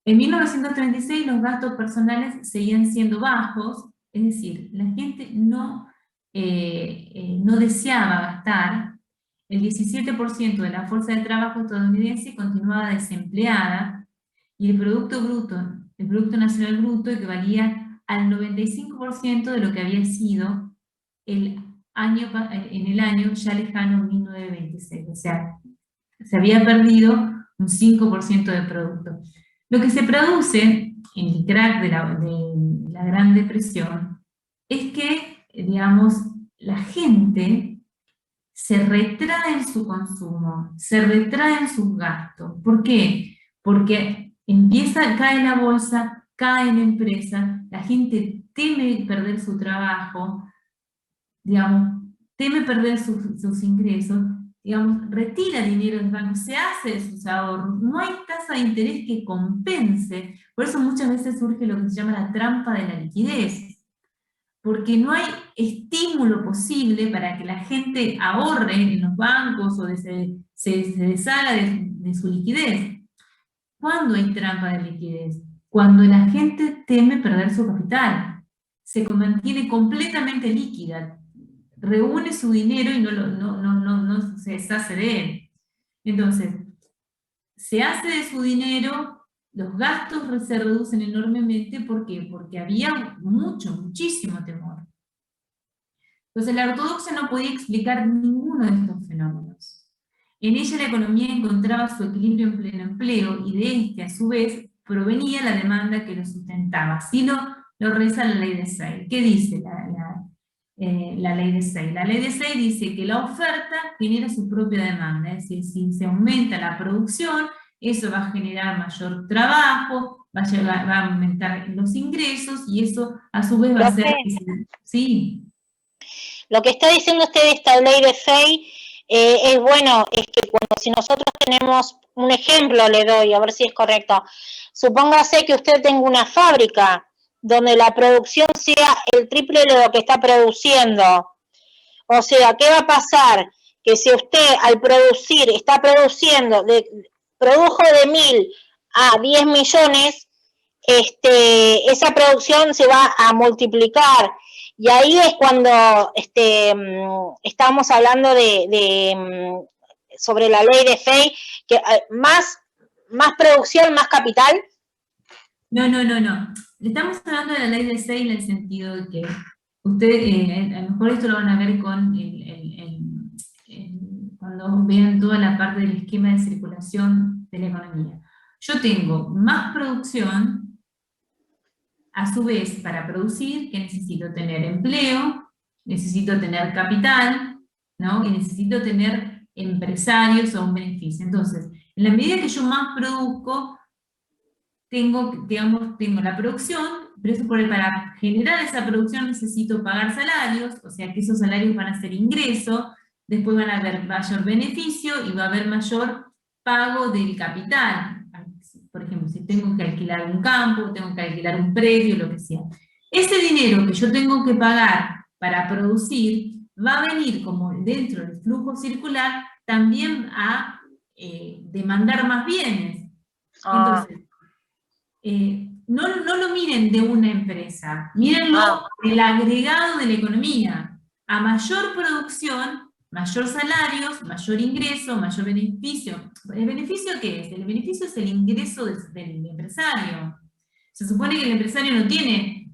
En 1936 los gastos personales seguían siendo bajos, es decir, la gente no deseaba gastar. El 17% de la fuerza de trabajo estadounidense continuaba desempleada, y el Producto Nacional Bruto equivalía al 95% de lo que había sido en el año ya lejano 1926. O sea, se había perdido un 5% de producto. Lo que se produce en el crack de la Gran Depresión es que, digamos, la gente se retraen su consumo, se retraen sus gastos. ¿Por qué? Porque cae la bolsa, cae la empresa, la gente teme perder su trabajo, digamos, teme perder sus ingresos, digamos, retira dinero del banco, se hace de sus ahorros, no hay tasa de interés que compense, por eso muchas veces surge lo que se llama la trampa de la liquidez, porque no hay estímulo posible para que la gente ahorre en los bancos o se deshaga de su liquidez. ¿Cuándo hay trampa de liquidez? Cuando la gente teme perder su capital, se mantiene completamente líquida, reúne su dinero y no se deshace de él. Entonces, se hace de su dinero, los gastos se reducen enormemente. ¿Por qué? Porque había muchísimo temor. Entonces la ortodoxia no podía explicar ninguno de estos fenómenos. En ella la economía encontraba su equilibrio en pleno empleo, y de este, a su vez, provenía la demanda que lo sustentaba. Así lo reza la ley de Say. ¿Qué dice la ley de Say? La ley de Say dice que la oferta genera su propia demanda, es decir, si se aumenta la producción, eso va a generar mayor trabajo, va a aumentar los ingresos, y eso a su vez va a hacer que sí. Lo que está diciendo usted de esta ley de Say es bueno, es que si nosotros tenemos un ejemplo, le doy, a ver si es correcto. Supóngase que usted tenga una fábrica donde la producción sea el triple de lo que está produciendo. O sea, ¿qué va a pasar? Que si usted al producir, produjo de 1.000 a 10 millones, esa producción se va a multiplicar. Y ahí es cuando estamos hablando sobre la ley de Say, que más producción, más capital. No. Estamos hablando de la ley de Say en el sentido de que ustedes, a lo mejor esto lo van a ver con cuando vean toda la parte del esquema de circulación de la economía. Yo tengo más producción. A su vez, para producir, que necesito tener empleo, necesito tener capital, ¿no? Y necesito tener empresarios o un beneficio. Entonces, en la medida que yo más produzco, tengo la producción, pero para generar esa producción necesito pagar salarios, o sea que esos salarios van a ser ingreso, después van a haber mayor beneficio y va a haber mayor pago del capital. Por ejemplo, si tengo que alquilar un campo, tengo que alquilar un predio, lo que sea. Ese dinero que yo tengo que pagar para producir va a venir como dentro del flujo circular también a demandar más bienes. Entonces, no lo miren de una empresa, mírenlo del agregado de la economía. A mayor producción, mayor salarios, mayor ingreso, mayor beneficio. ¿El beneficio qué es? El beneficio es el ingreso del empresario. Se supone que el empresario no tiene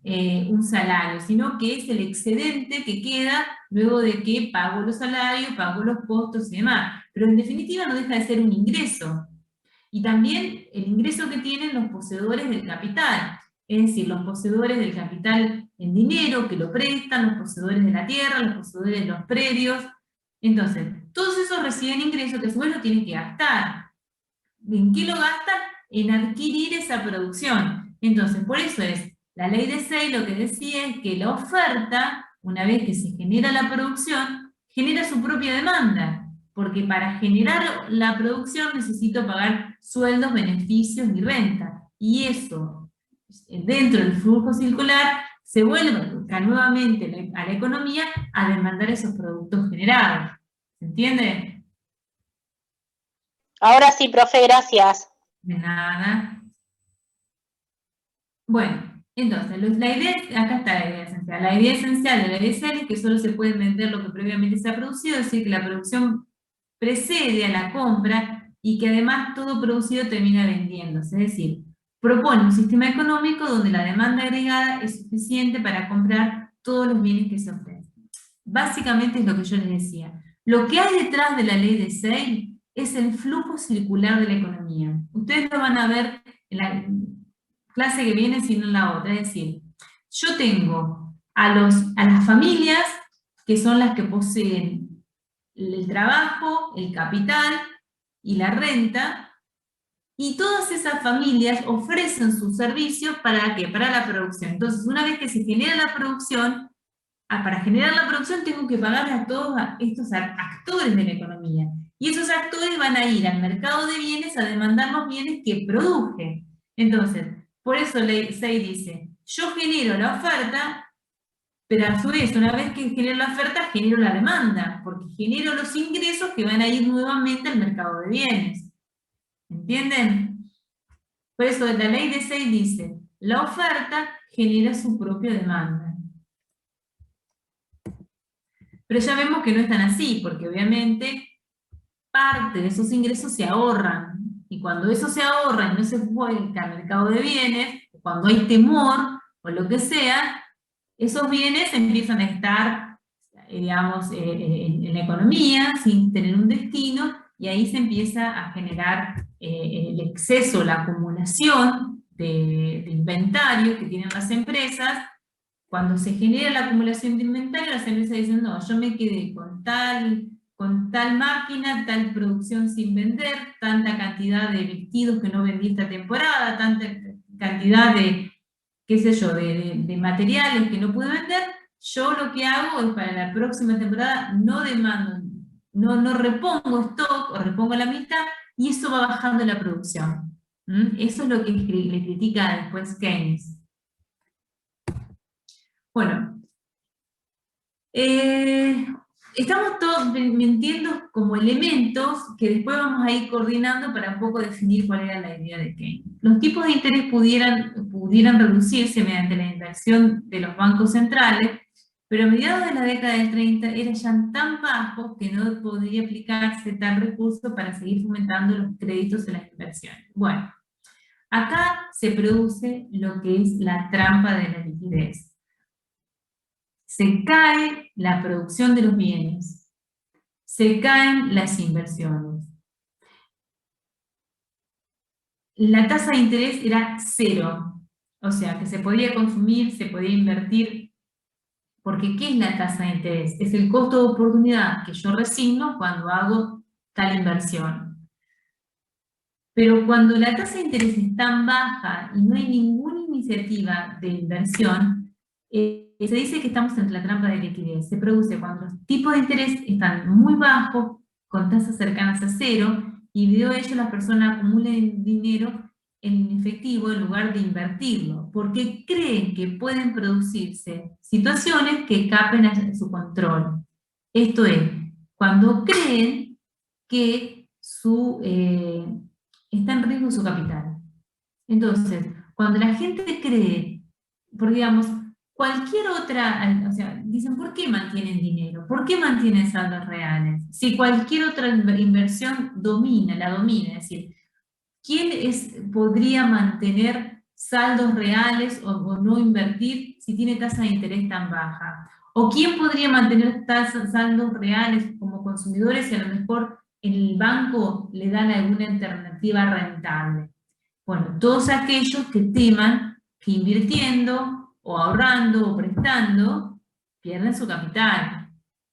un salario, sino que es el excedente que queda luego de que pago los salarios, pago los costos y demás. Pero en definitiva no deja de ser un ingreso. Y también el ingreso que tienen los poseedores del capital, es decir, los poseedores del capital en dinero, que lo prestan, los poseedores de la tierra, los poseedores de los predios. Entonces, todos esos reciben ingresos que a su vez lo tienen que gastar. ¿En qué lo gastan? En adquirir esa producción. Entonces, por eso es, la ley de Say lo que decía es que la oferta, una vez que se genera la producción, genera su propia demanda. Porque para generar la producción necesito pagar sueldos, beneficios y renta. Y eso, dentro del flujo circular, se vuelve nuevamente a la economía a demandar esos productos generados. ¿Se entiende? Ahora sí, profe, gracias. De nada. Bueno, entonces, la idea, acá está la idea esencial. La idea esencial de la ley de Say es que solo se puede vender lo que previamente se ha producido, es decir, que la producción precede a la compra y que además todo producido termina vendiéndose. Es decir, propone un sistema económico donde la demanda agregada es suficiente para comprar todos los bienes que se ofrecen. Básicamente es lo que yo les decía. Lo que hay detrás de la ley de Say es el flujo circular de la economía. Ustedes lo van a ver en la clase que viene, sino en la otra. Es decir, yo tengo a las familias, que son las que poseen el trabajo, el capital y la renta, y todas esas familias ofrecen sus servicios ¿para qué? Para la producción. Entonces, una vez que se genera la producción, para generar la producción tengo que pagar a todos estos actores de la economía. Y esos actores van a ir al mercado de bienes a demandar los bienes que produje. Entonces, por eso Ley 6 dice, yo genero la oferta, pero a su vez, una vez que genero la oferta, genero la demanda, porque genero los ingresos que van a ir nuevamente al mercado de bienes. ¿Entienden? Por eso la ley de 6 dice, la oferta genera su propia demanda. Pero ya vemos que no es tan así, porque obviamente parte de esos ingresos se ahorran. Y cuando eso se ahorra y no se vuelca al mercado de bienes, cuando hay temor o lo que sea, esos bienes empiezan a estar, digamos, en la economía sin tener un destino, y ahí se empieza a generar el exceso, la acumulación de inventario que tienen las empresas. Cuando se genera la acumulación de inventario, las empresas dicen, no, yo me quedé con tal máquina, tal producción sin vender, tanta cantidad de vestidos que no vendí esta temporada, tanta cantidad de, qué sé yo, de materiales que no pude vender. Yo lo que hago es para la próxima temporada no demando, no repongo stock o repongo la mitad, y eso va bajando la producción. Eso es lo que le critica después Keynes. Bueno, estamos todos mintiendo como elementos que después vamos a ir coordinando para un poco definir cuál era la idea de Keynes. Los tipos de interés pudieran reducirse mediante la inversión de los bancos centrales, pero a mediados de la década del 30 eran ya tan bajos que no podría aplicarse tal recurso para seguir fomentando los créditos en las inversiones. Bueno, acá se produce lo que es la trampa de la liquidez. Se cae la producción de los bienes, se caen las inversiones. La tasa de interés era 0, o sea que se podía consumir, se podía invertir, porque ¿qué es la tasa de interés? Es el costo de oportunidad que yo resigno cuando hago tal inversión. Pero cuando la tasa de interés es tan baja y no hay ninguna iniciativa de inversión, se dice que estamos entre la trampa de liquidez. Se produce cuando los tipos de interés están muy bajos, con tasas cercanas a 0, y debido a ello las personas acumulan dinero en efectivo en lugar de invertirlo, porque creen que pueden producirse situaciones que escapen a su control. Esto es, cuando creen que está en riesgo su capital. Entonces, cuando la gente cree, porque digamos, cualquier otra, o sea, dicen, ¿por qué mantienen dinero? ¿Por qué mantienen saldos reales? Si cualquier otra inversión la domina, es decir, ¿quién podría mantener saldos reales o no invertir si tiene tasa de interés tan baja? ¿O quién podría mantener saldos reales como consumidores si a lo mejor el banco le dan alguna alternativa rentable? Bueno, todos aquellos que teman que invirtiendo o ahorrando o prestando, pierden su capital.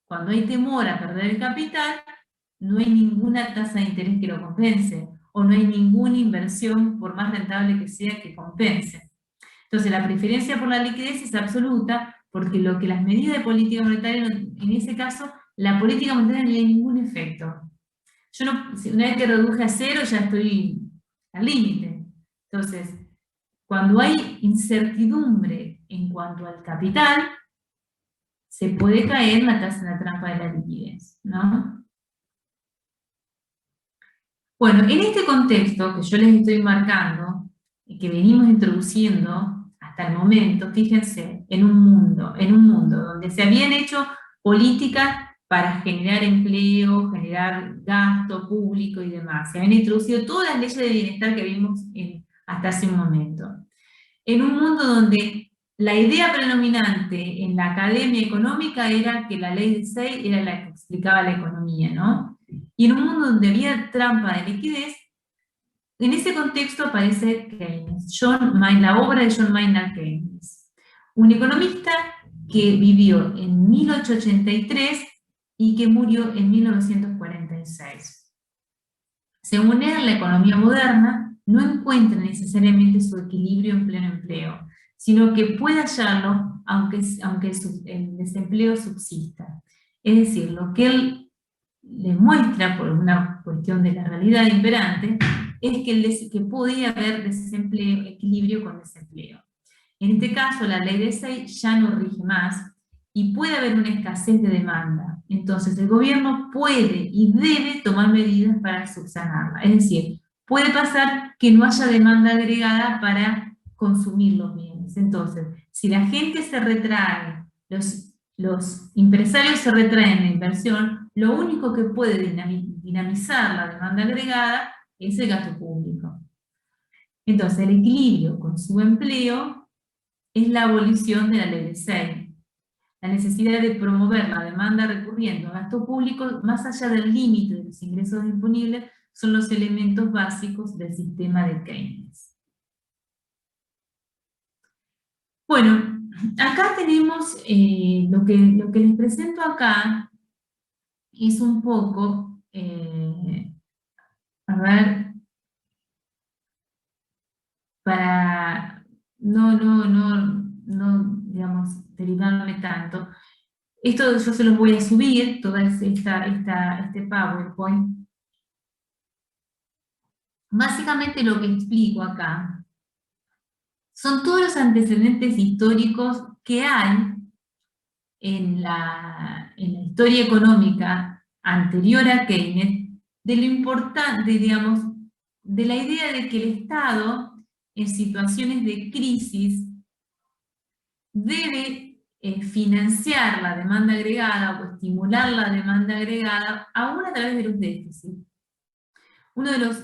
Cuando hay temor a perder el capital, no hay ninguna tasa de interés que lo compense, o no hay ninguna inversión, por más rentable que sea, que compense. Entonces la preferencia por la liquidez es absoluta, porque lo que las medidas de política monetaria, en ese caso, la política monetaria no tiene ningún efecto. Yo una vez que reduje a 0, ya estoy al límite. Entonces, cuando hay incertidumbre en cuanto al capital, se puede caer en la trampa de la liquidez, ¿no? Bueno, en este contexto que yo les estoy marcando, y que venimos introduciendo hasta el momento, fíjense, en un mundo donde se habían hecho políticas para generar empleo, generar gasto público y demás. Se habían introducido todas las leyes de bienestar que vimos hasta hace un momento. En un mundo donde la idea predominante en la academia económica era que la ley de 6 era la que explicaba la economía, ¿no? Y en un mundo donde había trampa de liquidez, en ese contexto aparece Keynes, la obra de John Maynard Keynes, un economista que vivió en 1883 y que murió en 1946. Según él, la economía moderna no encuentra necesariamente su equilibrio en pleno empleo, sino que puede hallarlo aunque el desempleo subsista. Es decir, lo que él le muestra por una cuestión de la realidad imperante es que podía haber desempleo, equilibrio con desempleo. En este caso, la ley de Say ya no rige más y puede haber una escasez de demanda. Entonces, el gobierno puede y debe tomar medidas para subsanarla. Es decir, puede pasar que no haya demanda agregada para consumir los bienes. Entonces, si la gente se retrae, los empresarios se retraen la inversión, lo único que puede dinamizar la demanda agregada es el gasto público. Entonces, el equilibrio con su empleo es la abolición de la ley de Say. La necesidad de promover la demanda recurriendo a gasto público más allá del límite de los ingresos disponibles son los elementos básicos del sistema de Keynes. Bueno, acá tenemos lo que les presento acá es un poco, a ver, para no digamos, derivarme tanto. Esto yo se los voy a subir, toda este PowerPoint. Básicamente lo que explico acá son todos los antecedentes históricos que hay en la historia económica anterior a Keynes, de lo importante, digamos, de la idea de que el Estado, en situaciones de crisis, debe financiar la demanda agregada o estimular la demanda agregada, aún a través de los déficits. Uno de los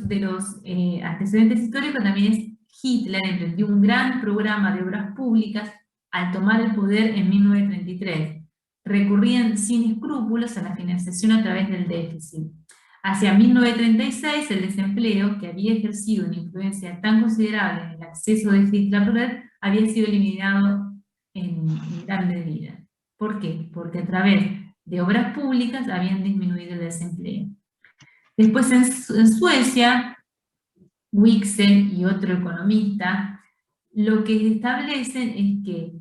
antecedentes históricos también es Hitler emprendió un gran programa de obras públicas al tomar el poder en 1933. Recurrían sin escrúpulos a la financiación a través del déficit. Hacia 1936, el desempleo, que había ejercido una influencia tan considerable en el acceso de Hitler al poder, había sido eliminado en gran medida. ¿Por qué? Porque a través de obras públicas habían disminuido el desempleo. Después en Suecia, Wicksell y otro economista, lo que establecen es que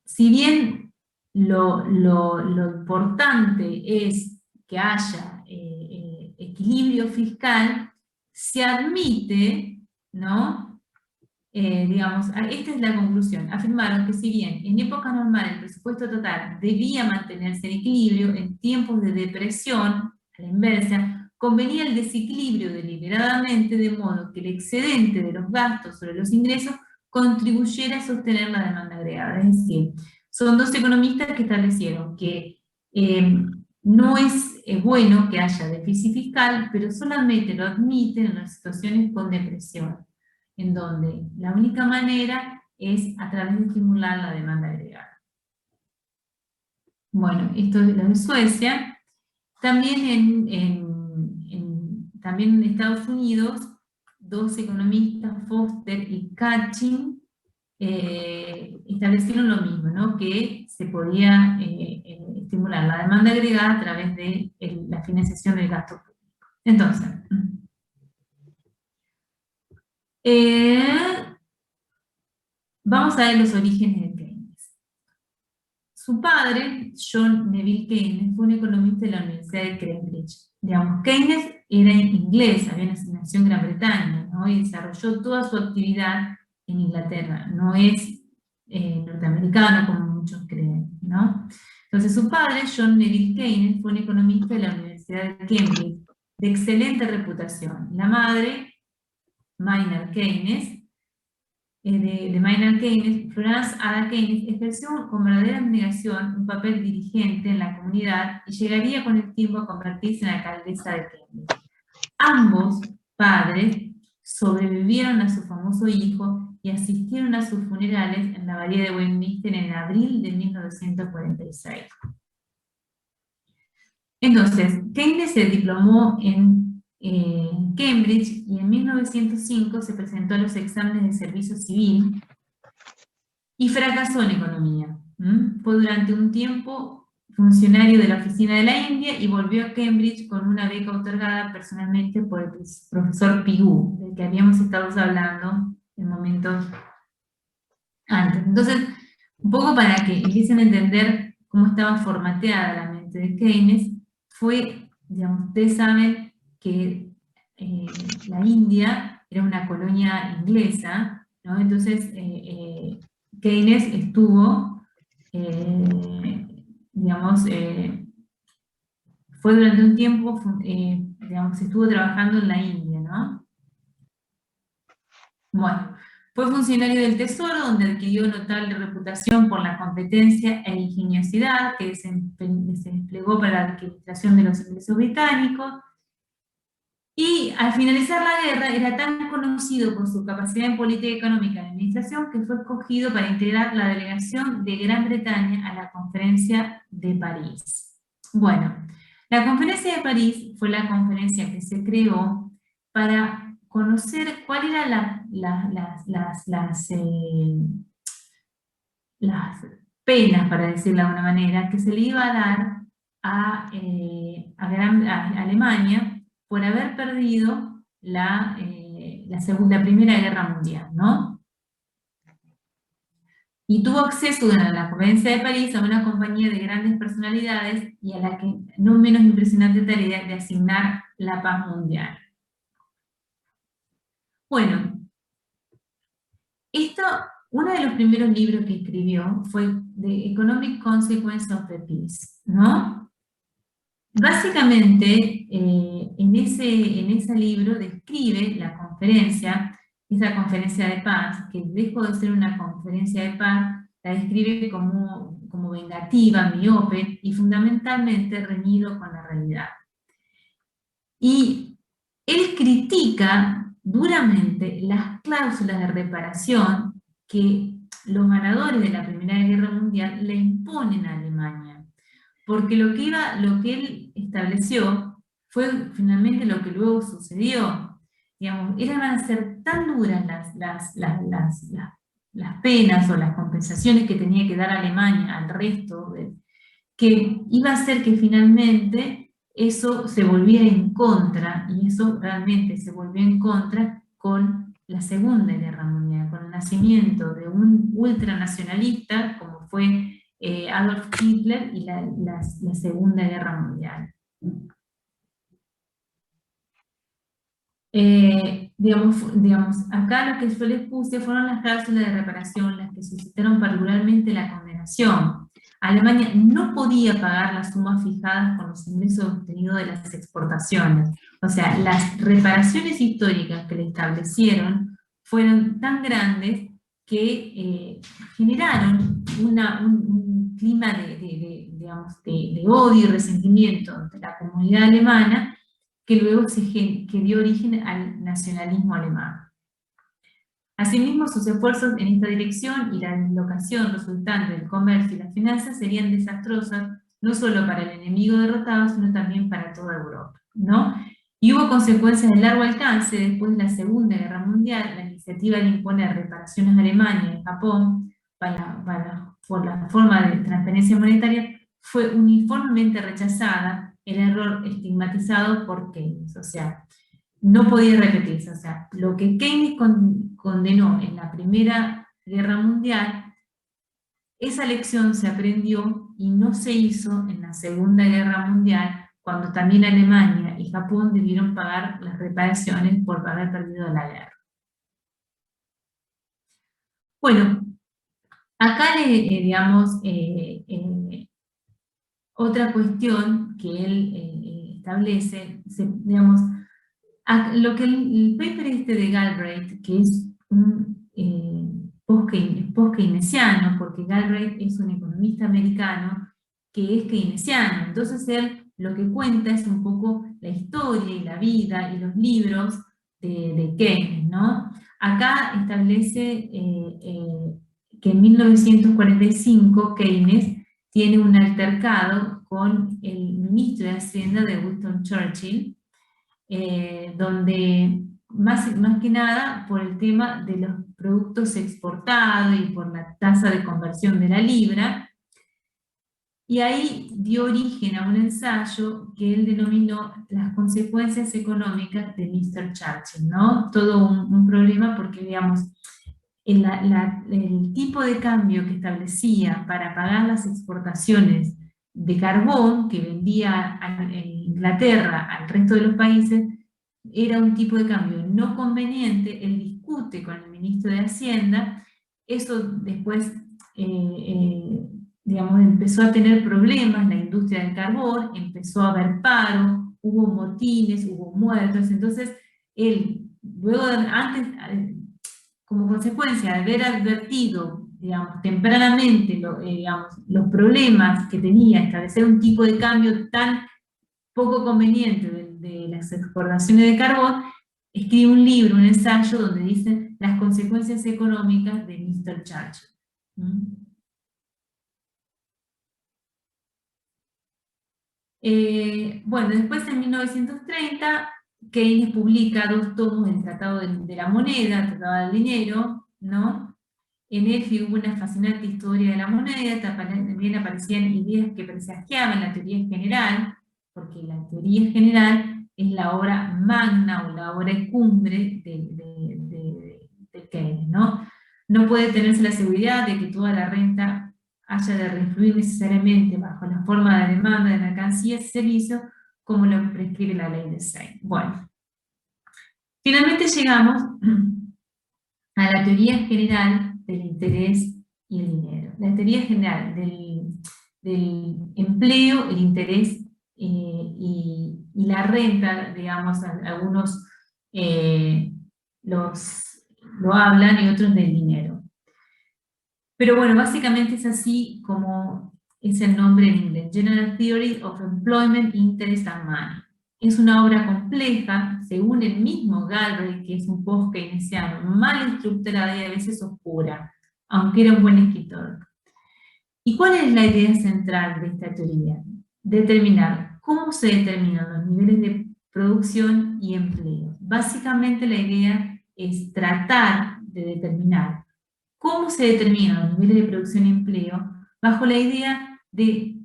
si bien lo importante es que haya equilibrio fiscal, se admite, ¿no? Digamos, esta es la conclusión. Afirmaron que si bien en época normal el presupuesto total debía mantenerse en equilibrio, en tiempos de depresión, a la inversa, convenía el desequilibrio deliberadamente de modo que el excedente de los gastos sobre los ingresos contribuyera a sostener la demanda agregada. Es decir, son dos economistas que establecieron que no es bueno que haya déficit fiscal, pero solamente lo admiten en las situaciones con depresión, en donde la única manera es a través de estimular la demanda agregada. Bueno, esto es lo de Suecia. También también en Estados Unidos, dos economistas, Foster y Katchin, establecieron lo mismo, ¿no? Que se podía estimular la demanda agregada a través de la financiación del gasto público. Entonces, vamos a ver los orígenes de Keynes. Su padre, John Neville Keynes, fue un economista de la Universidad de Cambridge. Digamos, Keynes era inglés, nació en Gran Bretaña, ¿no? Y desarrolló toda su actividad en Inglaterra, no es norteamericano como muchos creen, ¿no? Entonces su padre, John Neville Keynes, fue un economista de la Universidad de Cambridge, de excelente reputación. La madre, Maynard Keynes, de Maynard Keynes, Florence Ada Keynes, ejerció con verdadera abnegación un papel dirigente en la comunidad y llegaría con el tiempo a convertirse en alcaldesa de Cambridge. Ambos padres sobrevivieron a su famoso hijo y asistieron a sus funerales en la abadía de Westminster en abril de 1946. Entonces, Keynes se diplomó en Cambridge y en 1905 se presentó a los exámenes de servicio civil y fracasó en economía. Fue durante un tiempo funcionario de la Oficina de la India y volvió a Cambridge con una beca otorgada personalmente por el profesor Pigou, del que habíamos estado hablando en momentos antes. Entonces, un poco para que empiecen a entender cómo estaba formateada la mente de Keynes, fue, digamos, ustedes saben que la India era una colonia inglesa, ¿no? Entonces, Keynes estuvo, digamos, fue durante un tiempo, digamos, estuvo trabajando en la India, ¿no? Bueno, fue funcionario del Tesoro, donde adquirió notable reputación por la competencia e ingeniosidad que se desplegó para la administración de los ingresos británicos. Y al finalizar la guerra era tan conocido por su capacidad en política económica y administración que fue escogido para integrar la delegación de Gran Bretaña a la Conferencia de París. Bueno, la Conferencia de París fue la conferencia que se creó para conocer cuáles eran las penas, para decirlo de alguna manera, que se le iba a dar a Alemania por haber perdido la Primera Guerra Mundial, ¿no? Y tuvo acceso durante la Conferencia de París a una compañía de grandes personalidades y a la que no menos impresionante tarea de asignar la paz mundial. Bueno, uno de los primeros libros que escribió fue The Economic Consequence of the Peace, ¿no? Básicamente, en ese libro describe la conferencia, esa conferencia de paz, que dejó de ser una conferencia de paz, la describe como vengativa, miope y fundamentalmente reñido con la realidad. Y él critica duramente las cláusulas de reparación que los ganadores de la Primera Guerra Mundial le imponen a Alemania. Porque lo que él estableció fue finalmente lo que luego sucedió. Digamos, iban a ser tan duras las penas o las compensaciones que tenía que dar Alemania al resto, que iba a ser que finalmente eso se volvía en contra, y eso realmente se volvió en contra con la Segunda Guerra Mundial, con el nacimiento de un ultranacionalista como fue Adolf Hitler y la Segunda Guerra Mundial. Digamos, acá lo que yo les puse fueron las cláusulas de reparación, las que suscitaron particularmente la condenación. Alemania no podía pagar las sumas fijadas con los ingresos obtenidos de las exportaciones. O sea, las reparaciones históricas que le establecieron fueron tan grandes que generaron un clima de odio y resentimiento entre la comunidad alemana, que luego que dio origen al nacionalismo alemán. Asimismo, sus esfuerzos en esta dirección y la dislocación resultante del comercio y las finanzas serían desastrosas, no solo para el enemigo derrotado, sino también para toda Europa, ¿no? Y hubo consecuencias de largo alcance después de la Segunda Guerra Mundial. La iniciativa de imponer reparaciones a Alemania y Japón por la forma de transferencia monetaria fue uniformemente rechazada, el error estigmatizado por Keynes, o sea, no podía repetirse. O sea, lo que Keynes condenó en la Primera Guerra Mundial, esa lección se aprendió y no se hizo en la Segunda Guerra Mundial, cuando también Alemania y Japón debieron pagar las reparaciones por haber perdido la guerra. Bueno, acá digamos, otra cuestión que él establece, digamos, lo que el paper de Galbraith, que es un post-keynesiano, porque Galbraith es un economista americano que es keynesiano, entonces él lo que cuenta es un poco la historia y la vida y los libros de Keynes, ¿no? Acá establece que en 1945 Keynes tiene un altercado con el ministro de Hacienda de Winston Churchill, donde más que nada por el tema de los productos exportados y por la tasa de conversión de la libra, Y ahí dio origen a un ensayo que él denominó las consecuencias económicas de Mr. Churchill, ¿no? Todo un problema porque, digamos, el tipo de cambio que establecía para pagar las exportaciones de carbón que vendía en Inglaterra al resto de los países era un tipo de cambio no conveniente. Él discute con el ministro de Hacienda, eso después, digamos, empezó a tener problemas la industria del carbón, empezó a haber paro, hubo motines, hubo muertos, entonces él, luego, antes, como consecuencia de haber advertido, digamos, tempranamente digamos, los problemas que tenía establecer un tipo de cambio tan poco conveniente de las exportaciones de carbón, escribe un libro, un ensayo, donde dice las consecuencias económicas de Mr. Churchill. Bueno, después en 1930, Keynes publica 2 tomos del Tratado de la Moneda, el Tratado del Dinero, ¿no? En él figura una fascinante historia de la moneda, también aparecían ideas que presagiaban la teoría general, porque la teoría general es la obra magna o la obra cumbre de Keynes, ¿no? No puede tenerse la seguridad de que toda la renta haya de refluir necesariamente bajo la forma de demanda de mercancías y servicios, como lo prescribe la ley de Say. Bueno, finalmente llegamos a la teoría general del interés y el dinero. La teoría general del empleo, el interés y la renta, digamos, algunos lo hablan y otros del dinero. Pero bueno, básicamente es así como es el nombre en inglés, General Theory of Employment, Interest and Money. Es una obra compleja, según el mismo Galbraith, que es un post-keynesiano, mal estructurada y a veces oscura, aunque era un buen escritor. ¿Y cuál es la idea central de esta teoría? Determinar cómo se determinan los niveles de producción y empleo. Básicamente la idea es tratar de determinar cómo se determinan los niveles de producción y empleo bajo la idea de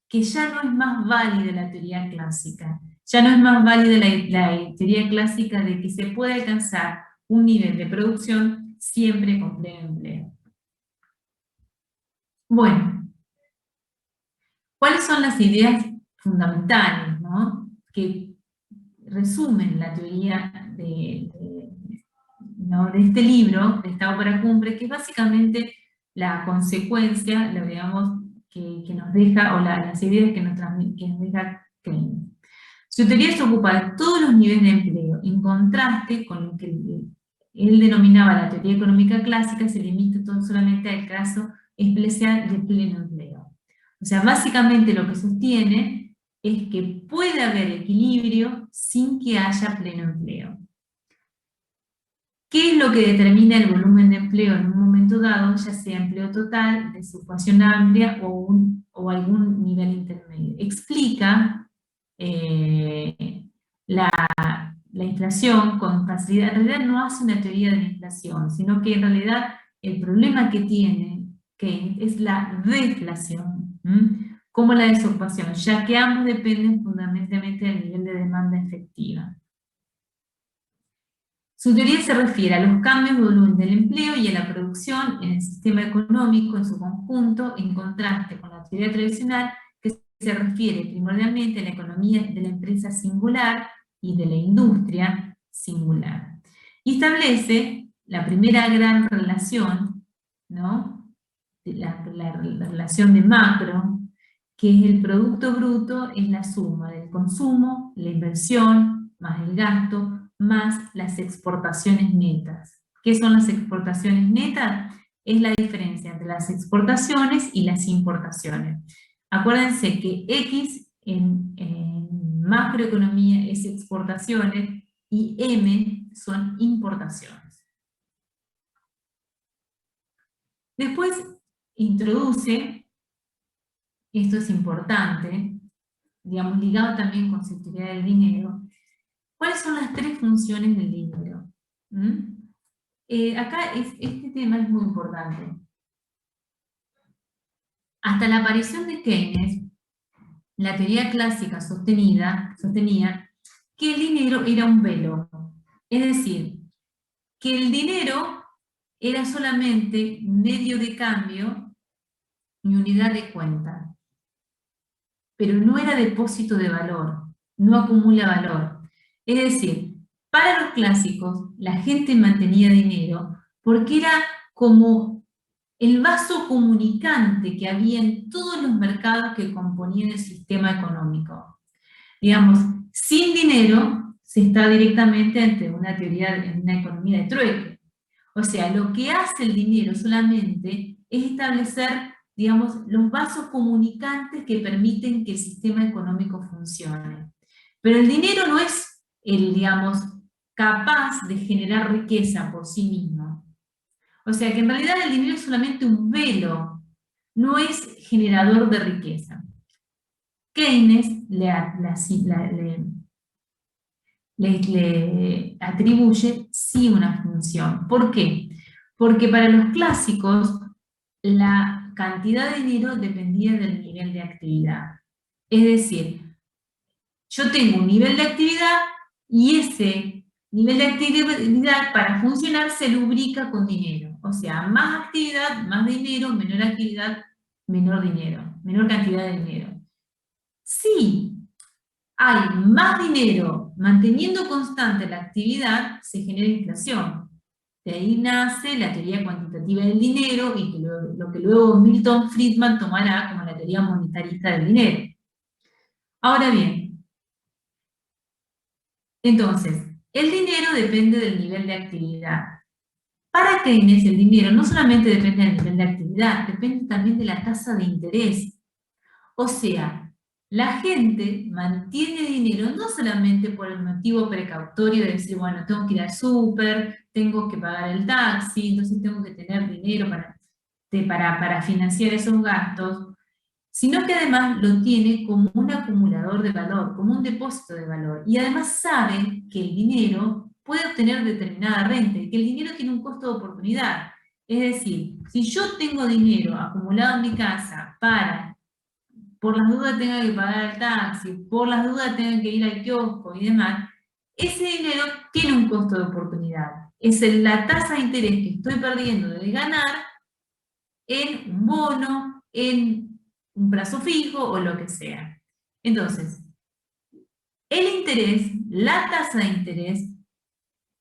que ya no es más válida la teoría clásica. Ya no es más válida la teoría clásica de que se puede alcanzar un nivel de producción siempre con pleno empleo. Bueno, ¿cuáles son las ideas fundamentales, ¿no?, que resumen la teoría ¿no?, de este libro, de esta obra cumbre, que es básicamente la consecuencia, lo digamos, que nos deja, o las ideas que nos deja Keynes? Su teoría se ocupa de todos los niveles de empleo, en contraste con lo que él denominaba la teoría económica clásica, se limita solamente al caso especial de pleno empleo. O sea, básicamente lo que sostiene es que puede haber equilibrio sin que haya pleno empleo. ¿Qué es lo que determina el volumen de empleo en un momento dado, ya sea empleo total, desocupación amplia o algún nivel intermedio? Explica la inflación con facilidad. En realidad no hace una teoría de la inflación, sino que en realidad el problema que tiene Keynes es la deflación, como la desocupación, ya que ambos dependen fundamentalmente del nivel de demanda efectiva. Su teoría se refiere a los cambios de volumen del empleo y a la producción en el sistema económico en su conjunto, en contraste con la teoría tradicional, que se refiere primordialmente a la economía de la empresa singular y de la industria singular. Y establece la primera gran relación, ¿no?, la relación de macro, que es el producto bruto, es la suma del consumo, la inversión, más el gasto, más las exportaciones netas. ¿Qué son las exportaciones netas? Es la diferencia entre las exportaciones y las importaciones. Acuérdense que X en macroeconomía es exportaciones y M son importaciones. Después introduce, esto es importante, digamos, ligado también con su teoría del dinero, ¿cuáles son las 3 funciones del dinero? Acá este tema es muy importante. Hasta la aparición de Keynes, la teoría clásica sostenía que el dinero era un velo. Es decir, que el dinero era solamente medio de cambio y unidad de cuenta. Pero no era depósito de valor, no acumula valor. Es decir, para los clásicos, la gente mantenía dinero porque era como el vaso comunicante que había en todos los mercados que componían el sistema económico. Digamos, sin dinero se está directamente ante una teoría, en una economía de trueque. O sea, lo que hace el dinero solamente es establecer, digamos, los vasos comunicantes que permiten que el sistema económico funcione. Pero el dinero no es, digamos, capaz de generar riqueza por sí mismo. O sea que en realidad el dinero es solamente un velo, no es generador de riqueza. Keynes le atribuye sí una función. ¿Por qué? Porque para los clásicos la cantidad de dinero dependía del nivel de actividad. Es decir, yo tengo un nivel de actividad y ese nivel de actividad para funcionar se lubrica con dinero. O sea, más actividad, más dinero, menor actividad, menor dinero, menor cantidad de dinero. Sí, hay más dinero manteniendo constante la actividad, se genera inflación. De ahí nace la teoría cuantitativa del dinero y que lo que luego Milton Friedman tomará como la teoría monetarista del dinero. Ahora bien, entonces, el dinero depende del nivel de actividad. Para Keynes el dinero no solamente depende del nivel de actividad, depende también de la tasa de interés. O sea, la gente mantiene dinero no solamente por el motivo precautorio de decir, bueno, tengo que ir al súper, tengo que pagar el taxi, entonces tengo que tener dinero para financiar esos gastos, sino que además lo tiene como un acumulador de valor, como un depósito de valor. Y además sabe que el dinero puede obtener determinada renta y que el dinero tiene un costo de oportunidad. Es decir, si yo tengo dinero acumulado en mi casa por las dudas tenga que pagar el taxi, por las dudas tenga que ir al kiosco y demás, ese dinero tiene un costo de oportunidad. Es la tasa de interés que estoy perdiendo de ganar en un bono, en un plazo fijo o lo que sea. Entonces, el interés, la tasa de interés,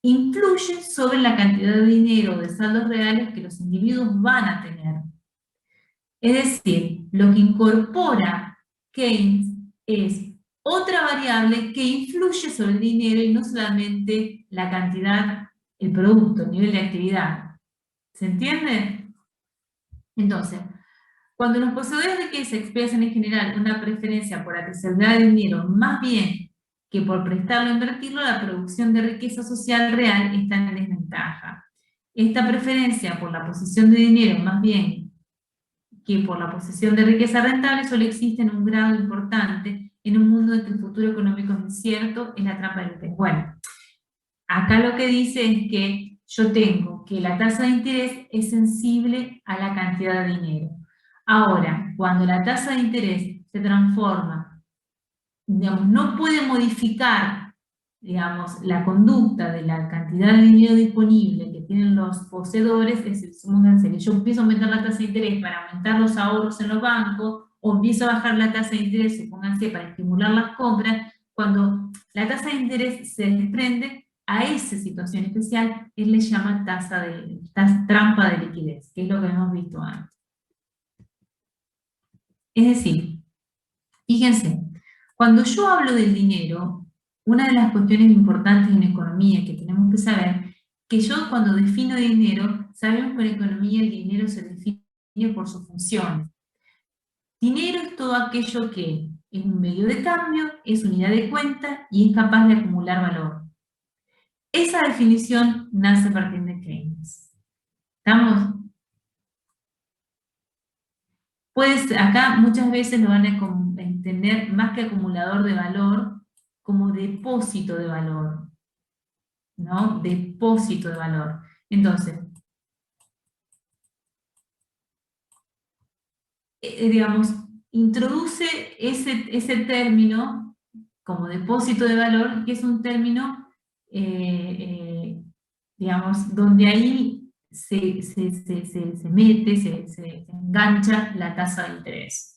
influye sobre la cantidad de dinero de saldos reales que los individuos van a tener. Es decir, lo que incorpora Keynes es otra variable que influye sobre el dinero y no solamente la cantidad, el producto, el nivel de actividad. ¿Se entiende? Entonces, cuando los poseedores de riqueza expresan en general una preferencia por atesorar el dinero más bien que por prestarlo o invertirlo, la producción de riqueza social real está en desventaja. Esta preferencia por la posesión de dinero más bien que por la posesión de riqueza rentable solo existe en un grado importante en un mundo en que el futuro económico es incierto, es la trampa del interés. Bueno, acá lo que dice es que yo tengo que la tasa de interés es sensible a la cantidad de dinero. Ahora, cuando la tasa de interés se transforma, digamos, no puede modificar, digamos, la conducta de la cantidad de dinero disponible que tienen los poseedores, es decir, supónganse que yo empiezo a aumentar la tasa de interés para aumentar los ahorros en los bancos, o empiezo a bajar la tasa de interés, supónganse, para estimular las compras, cuando la tasa de interés se desprende, a esa situación especial, él le llama trampa de liquidez, que es lo que hemos visto antes. Es decir, fíjense, cuando yo hablo del dinero, una de las cuestiones importantes en economía que tenemos que saber, que yo cuando defino dinero, sabemos que en economía el dinero se define por sus funciones. Dinero es todo aquello que es un medio de cambio, es unidad de cuenta y es capaz de acumular valor. Esa definición nace a partir de Keynes. ¿Estamos? Pues acá muchas veces lo van a entender más que acumulador de valor, como depósito de valor, ¿no? Depósito de valor. Entonces, digamos, introduce ese término como depósito de valor, que es un término, digamos, donde ahí se mete, se engancha la tasa de interés.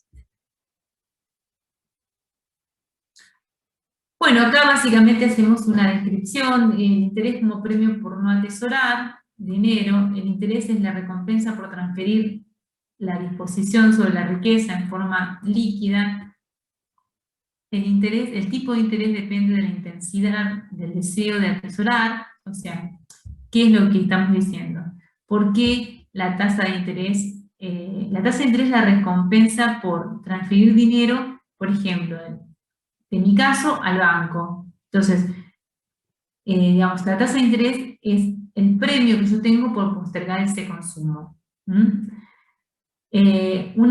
Bueno, acá básicamente hacemos una descripción. El interés como premio por no atesorar dinero. El interés es la recompensa por transferir la disposición sobre la riqueza en forma líquida. El tipo de interés depende de la intensidad del deseo de atesorar. O sea, ¿qué es lo que estamos diciendo? ¿Por qué la tasa de interés? La tasa de interés es la recompensa por transferir dinero, por ejemplo, de mi caso, al banco. Entonces, digamos, la tasa de interés es el premio que yo tengo por postergar ese consumo. Un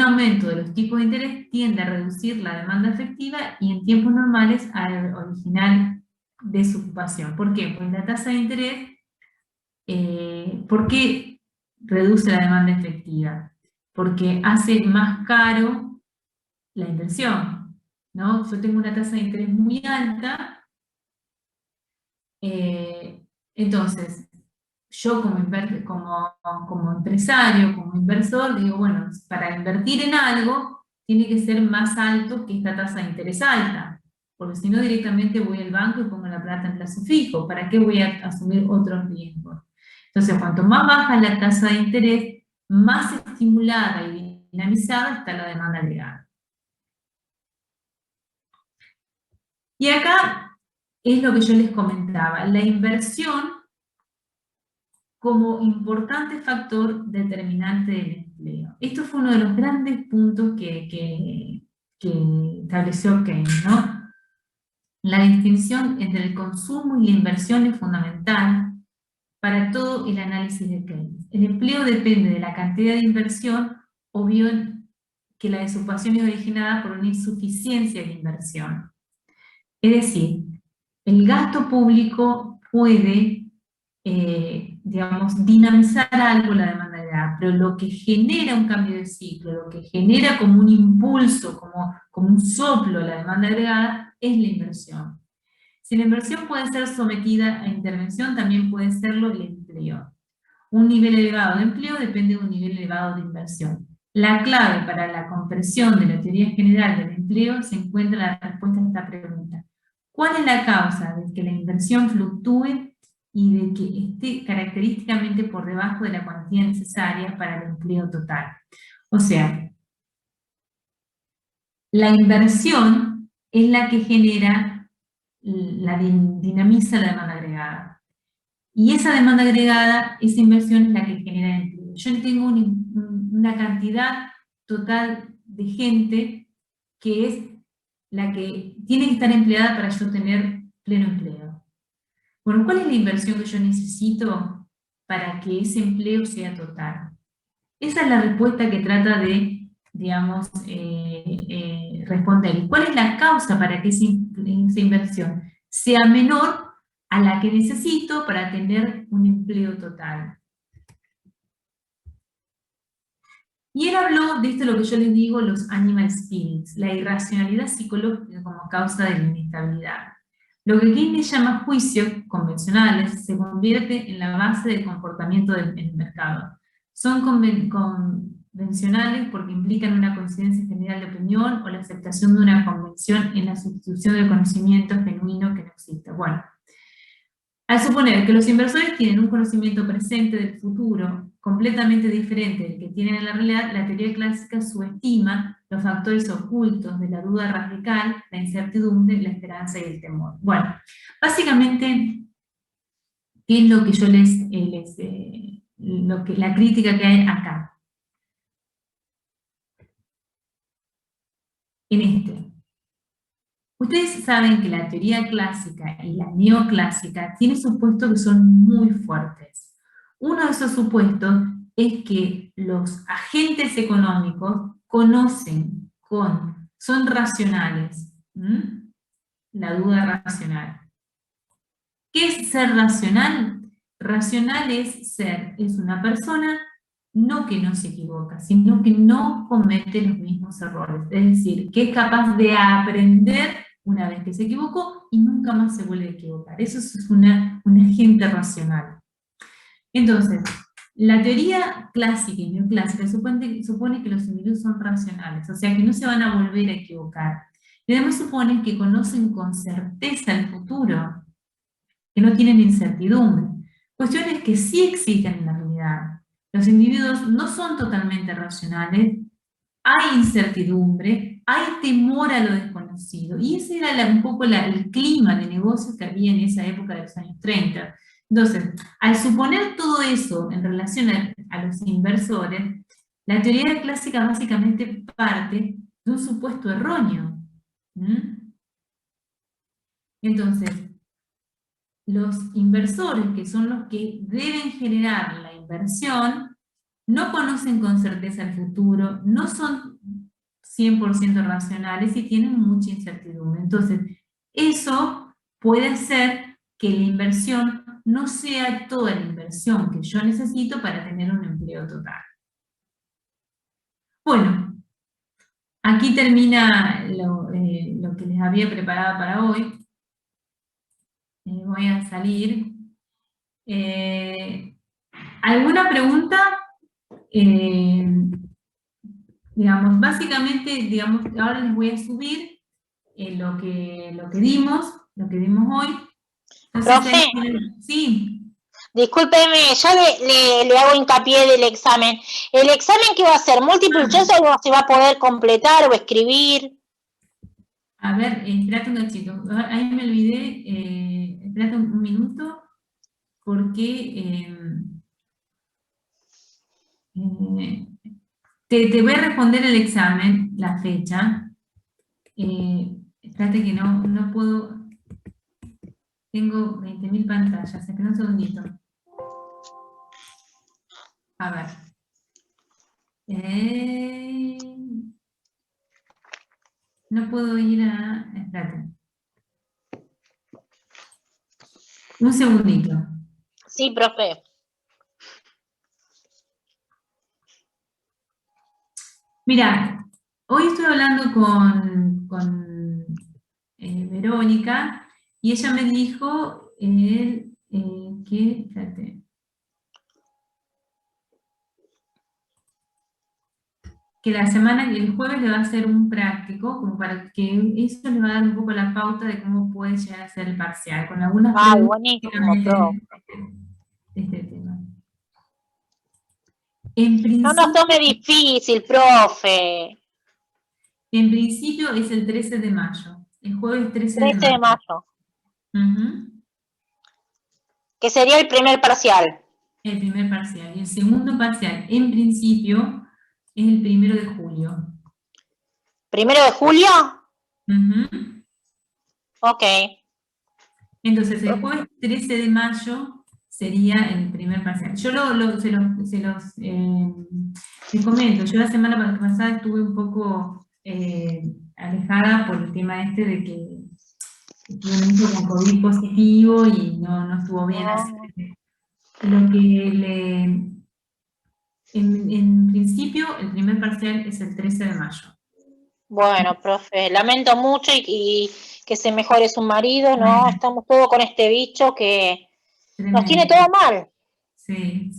aumento de los tipos de interés tiende a reducir la demanda efectiva y en tiempos normales a originar desocupación. ¿Por qué? Porque la tasa de interés, ¿por qué reduce la demanda efectiva? Porque hace más caro la inversión, ¿no? Yo tengo una tasa de interés muy alta, entonces, yo como empresario, como inversor, digo, bueno, para invertir en algo, tiene que ser más alto que esta tasa de interés alta, porque si no directamente voy al banco y pongo la plata en plazo fijo, ¿para qué voy a asumir otros riesgos? Entonces, cuanto más baja la tasa de interés, más estimulada y dinamizada está la demanda agregada. Y acá es lo que yo les comentaba, la inversión como importante factor determinante del empleo. Esto fue uno de los grandes puntos que estableció Keynes, ¿no? La distinción entre el consumo y la inversión es fundamental para todo el análisis de Keynes. El empleo depende de la cantidad de inversión, o bien que la desocupación es originada por una insuficiencia de inversión. Es decir, el gasto público puede, digamos, dinamizar algo la demanda agregada, pero lo que genera un cambio de ciclo, lo que genera como un impulso, como un soplo a la demanda agregada, es la inversión. Si la inversión puede ser sometida a intervención, también puede serlo el empleo. Un nivel elevado de empleo depende de un nivel elevado de inversión. La clave para la comprensión de la teoría general del empleo se encuentra en la respuesta a esta pregunta. ¿Cuál es la causa de que la inversión fluctúe y de que esté característicamente por debajo de la cuantía necesaria para el empleo total? O sea, la inversión es la que genera, dinamiza la demanda agregada. Y esa demanda agregada, esa inversión es la que genera empleo. Yo tengo una cantidad total de gente que es la que tiene que estar empleada para yo tener pleno empleo. Bueno, ¿cuál es la inversión que yo necesito para que ese empleo sea total? Esa es la respuesta que trata de, digamos, responder. ¿Cuál es la causa para que esa inversión sea menor a la que necesito para tener un empleo total? Y él habló de esto, lo que yo les digo, los animal spirits, la irracionalidad psicológica como causa de la inestabilidad. Lo que Keynes llama juicios convencionales se convierte en la base del comportamiento del mercado. Son convencionales porque implican una coincidencia general de opinión o la aceptación de una convención en la sustitución del conocimiento genuino que no existe. Bueno, al suponer que los inversores tienen un conocimiento presente del futuro completamente diferente del que tienen en la realidad, la teoría clásica subestima los factores ocultos de la duda radical, la incertidumbre, la esperanza y el temor. Bueno, básicamente, ¿qué es lo que yo la crítica que hay acá? En este. Ustedes saben que la teoría clásica y la neoclásica tienen supuestos que son muy fuertes. Uno de esos supuestos es que los agentes económicos son racionales. La duda racional. ¿Qué es ser racional? Racional es una persona no que no se equivoca, sino que no comete los mismos errores. Es decir, que es capaz de aprender una vez que se equivocó y nunca más se vuelve a equivocar. Eso es un agente racional. Entonces, la teoría clásica y neoclásica supone que los individuos son racionales, o sea que no se van a volver a equivocar. Y además supone que conocen con certeza el futuro, que no tienen incertidumbre. Cuestiones que sí existen en la realidad. Los individuos no son totalmente racionales, hay incertidumbre, hay temor a lo desconocido, y ese era un poco el clima de negocios que había en esa época de los años 30. Entonces, al suponer todo eso en relación a los inversores, la teoría clásica básicamente parte de un supuesto erróneo. Entonces, los inversores, que son los que deben generar la inversión, no conocen con certeza el futuro, no son 100% racionales y tienen mucha incertidumbre. Entonces, eso puede hacer que la inversión no sea toda la inversión que yo necesito para tener un empleo total. Bueno, aquí termina lo que les había preparado para hoy. Voy a salir. ¿Alguna pregunta? Digamos, básicamente, digamos, ahora les voy a subir lo que dimos hoy. Entonces, Profe, sí, discúlpeme, yo le hago hincapié del examen. ¿El examen qué va a ser? ¿Múltiple choice o se va a poder completar o escribir? a ver, espérate un cachito, ahí me olvidé, espérate un minuto, porque te voy a responder el examen, la fecha. Espérate que no puedo, tengo 20.000 pantallas, espera un segundito. A ver. No puedo ir a... Espérate. Un segundito. Sí, profe. Mira, hoy estoy hablando con Verónica y ella me dijo que... Espérate. Que la semana, el jueves le va a hacer un práctico, como para que eso le va a dar un poco la pauta de cómo puede llegar a ser el parcial, con algunas Ay, preguntas buenísimo, profe. de este tema. En No nos principio, tome difícil, profe. en principio es el 13 de mayo, el jueves 13 de 13 de mayo. mayo, Ujú. que sería el primer parcial. El primer parcial. Y el segundo parcial, en principio, es el 1 de julio. ¿1 de julio? Ujú. Ok. Entonces, el jueves 13 de mayo sería el primer parcial. Yo les comento, yo la semana pasada estuve un poco alejada por el tema este de que tuve un hijo con COVID positivo y no estuvo bien así. Lo que en principio, el primer parcial es el 13 de mayo. Bueno, profe, lamento mucho y que se mejore su marido, ¿no? Estamos todos con este bicho que nos tiene Tremendo. todo mal. Sí,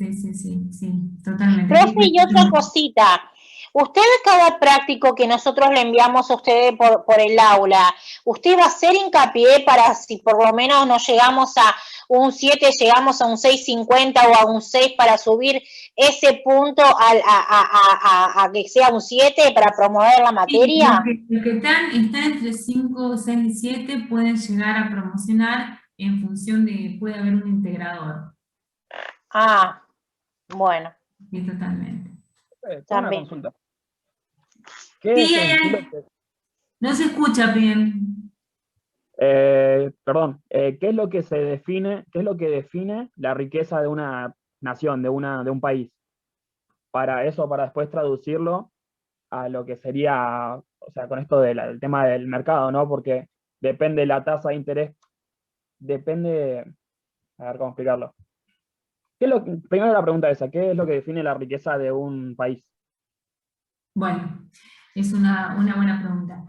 totalmente. Profe, y otra cosita. Usted, cada práctico que nosotros le enviamos a usted por el aula, ¿usted va a hacer hincapié para si por lo menos no llegamos a un 7, llegamos a un 6,50 o a un 6 para subir ese punto a que sea un 7 para promover la Sí, materia? los que están entre 5, 6 y 7 pueden llegar a promocionar en función de, puede haber un integrador. Ah, bueno, Sí, totalmente. Tengo una también. consulta. ¿Qué Sí, es en sí lo que, no se escucha bien. perdón, qué es lo que se define, qué es lo que define la riqueza de una nación, de un país? Para eso, para después traducirlo a lo que sería, o sea, con esto del tema del mercado, ¿no? Porque depende de la tasa de interés, depende, a ver cómo explicarlo. Primero la pregunta esa, ¿qué es lo que define la riqueza de un país? Bueno, es una buena pregunta.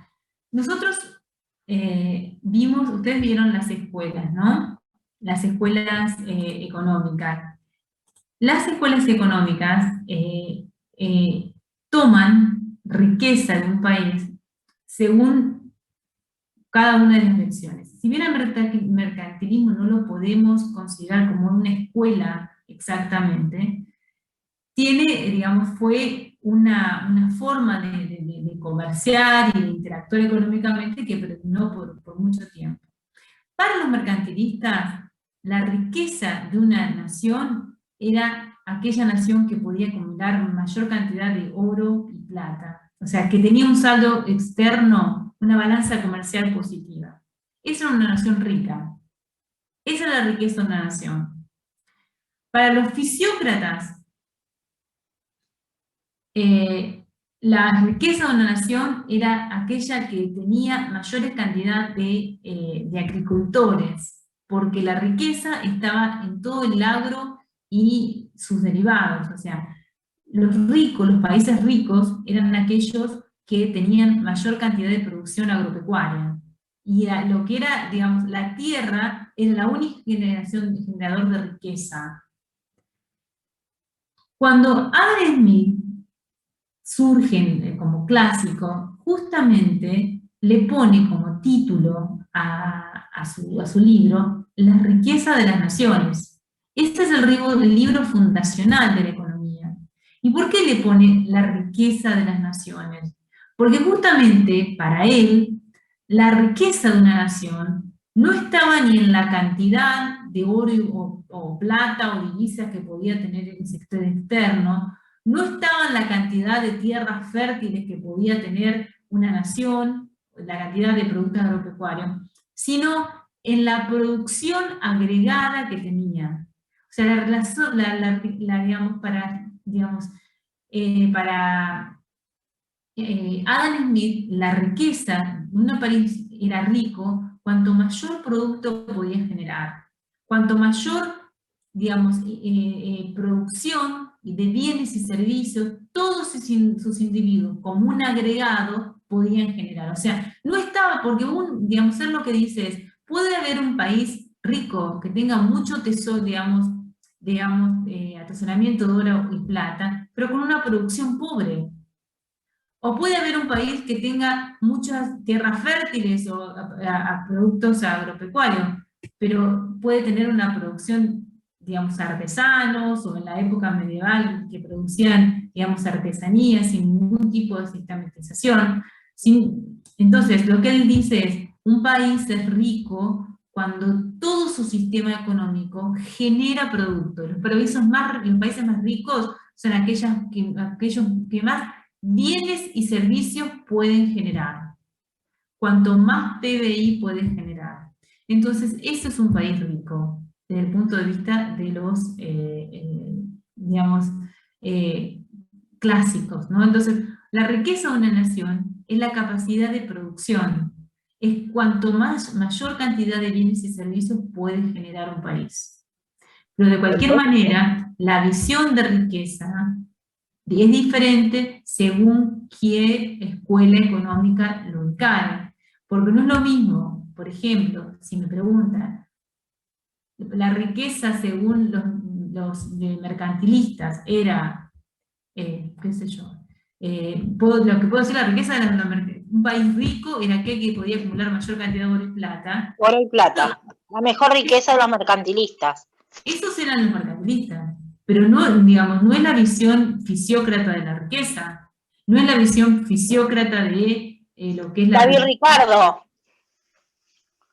Nosotros ustedes vieron las escuelas, ¿no? Las escuelas económicas. Las escuelas económicas toman riqueza de un país según cada una de las lecciones. Si bien el mercantilismo no lo podemos considerar como una escuela exactamente, fue una forma de comerciar y de interactuar económicamente que perduró por mucho tiempo. Para los mercantilistas, la riqueza de una nación era aquella nación que podía acumular mayor cantidad de oro y plata, o sea, que tenía un saldo externo, una balanza comercial positiva. Esa era una nación rica. Esa es la riqueza de una nación. Para los fisiócratas, la riqueza de una nación era aquella que tenía mayores cantidad de agricultores, porque la riqueza estaba en todo el agro y sus derivados. O sea, los ricos, los países ricos, eran aquellos que tenían mayor cantidad de producción agropecuaria. Y lo que era, digamos, la tierra era la única generador de riqueza. Cuando Adam Smith surgen como clásico, justamente le pone como título a su libro La riqueza de las naciones. Este es el libro fundacional de la economía. ¿Y por qué le pone la riqueza de las naciones? Porque justamente para él, la riqueza de una nación no estaba ni en la cantidad de oro o plata o divisas que podía tener el sector externo, no estaba en la cantidad de tierras fértiles que podía tener una nación, la cantidad de productos agropecuarios, sino en la producción agregada que tenía. O sea, la relación, para Adam Smith, la riqueza de un país era rico cuanto mayor producto podía generar, cuanto mayor, producción de bienes y servicios, todos sus individuos, como un agregado, podían generar. O sea, no estaba, porque es lo que dice es, puede haber un país rico que tenga mucho tesoro, atesoramiento de oro y plata, pero con una producción pobre. O puede haber un país que tenga muchas tierras fértiles o productos agropecuarios, pero puede tener una producción, artesanos, o en la época medieval que producían, artesanías sin ningún tipo de sistematización. Entonces, lo que él dice es, un país es rico cuando todo su sistema económico genera productos. Los países más ricos son aquellos que más bienes y servicios pueden generar. Cuanto más PBI pueden generar. Entonces, eso es un país rico, desde el punto de vista de los, clásicos, ¿no? Entonces, la riqueza de una nación es la capacidad de producción. Es cuanto mayor cantidad de bienes y servicios puede generar un país. Pero de cualquier manera, la visión de riqueza es diferente según qué escuela económica lo encare. Porque no es lo mismo, por ejemplo, si me preguntan, la riqueza según los mercantilistas era, qué sé yo, lo que puedo decir, la riqueza de un país rico era aquel que podía acumular mayor cantidad de oro y plata. Oro y plata. La mejor riqueza de los mercantilistas. Esos eran los mercantilistas, pero no es la visión fisiócrata de la riqueza, no es la visión fisiócrata de lo que es la David Ricardo.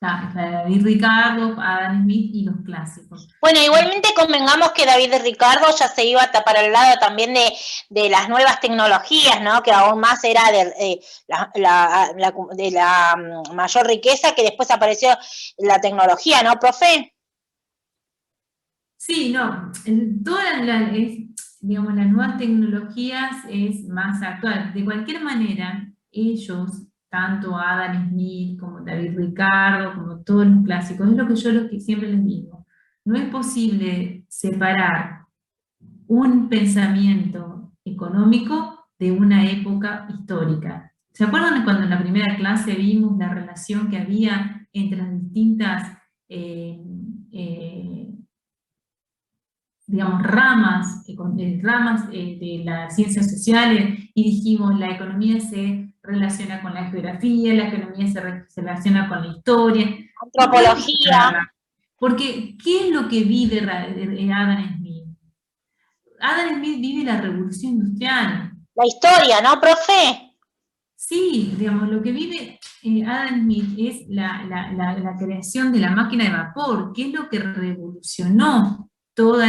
David Ricardo, Adam Smith y los clásicos. Bueno, igualmente convengamos que David Ricardo ya se iba para el lado también de las nuevas tecnologías, ¿no? Que aún más era de la mayor riqueza, que después apareció la tecnología, ¿no, profe? Sí, no, todas las nuevas tecnologías es más actual. De cualquier manera, ellos, tanto Adam Smith como David Ricardo, como todos los clásicos, es lo que yo siempre les digo. No es posible separar un pensamiento económico de una época histórica. ¿Se acuerdan cuando en la primera clase vimos la relación que había entre las distintas digamos, ramas de las ciencias sociales, y dijimos la economía se relaciona con la geografía, la economía se relaciona con la historia? Antropología. Porque, ¿qué es lo que vive Adam Smith? Adam Smith vive la revolución industrial. La historia, ¿no, profe? Sí, digamos, lo que vive Adam Smith es la creación de la máquina de vapor, que es lo que revolucionó toda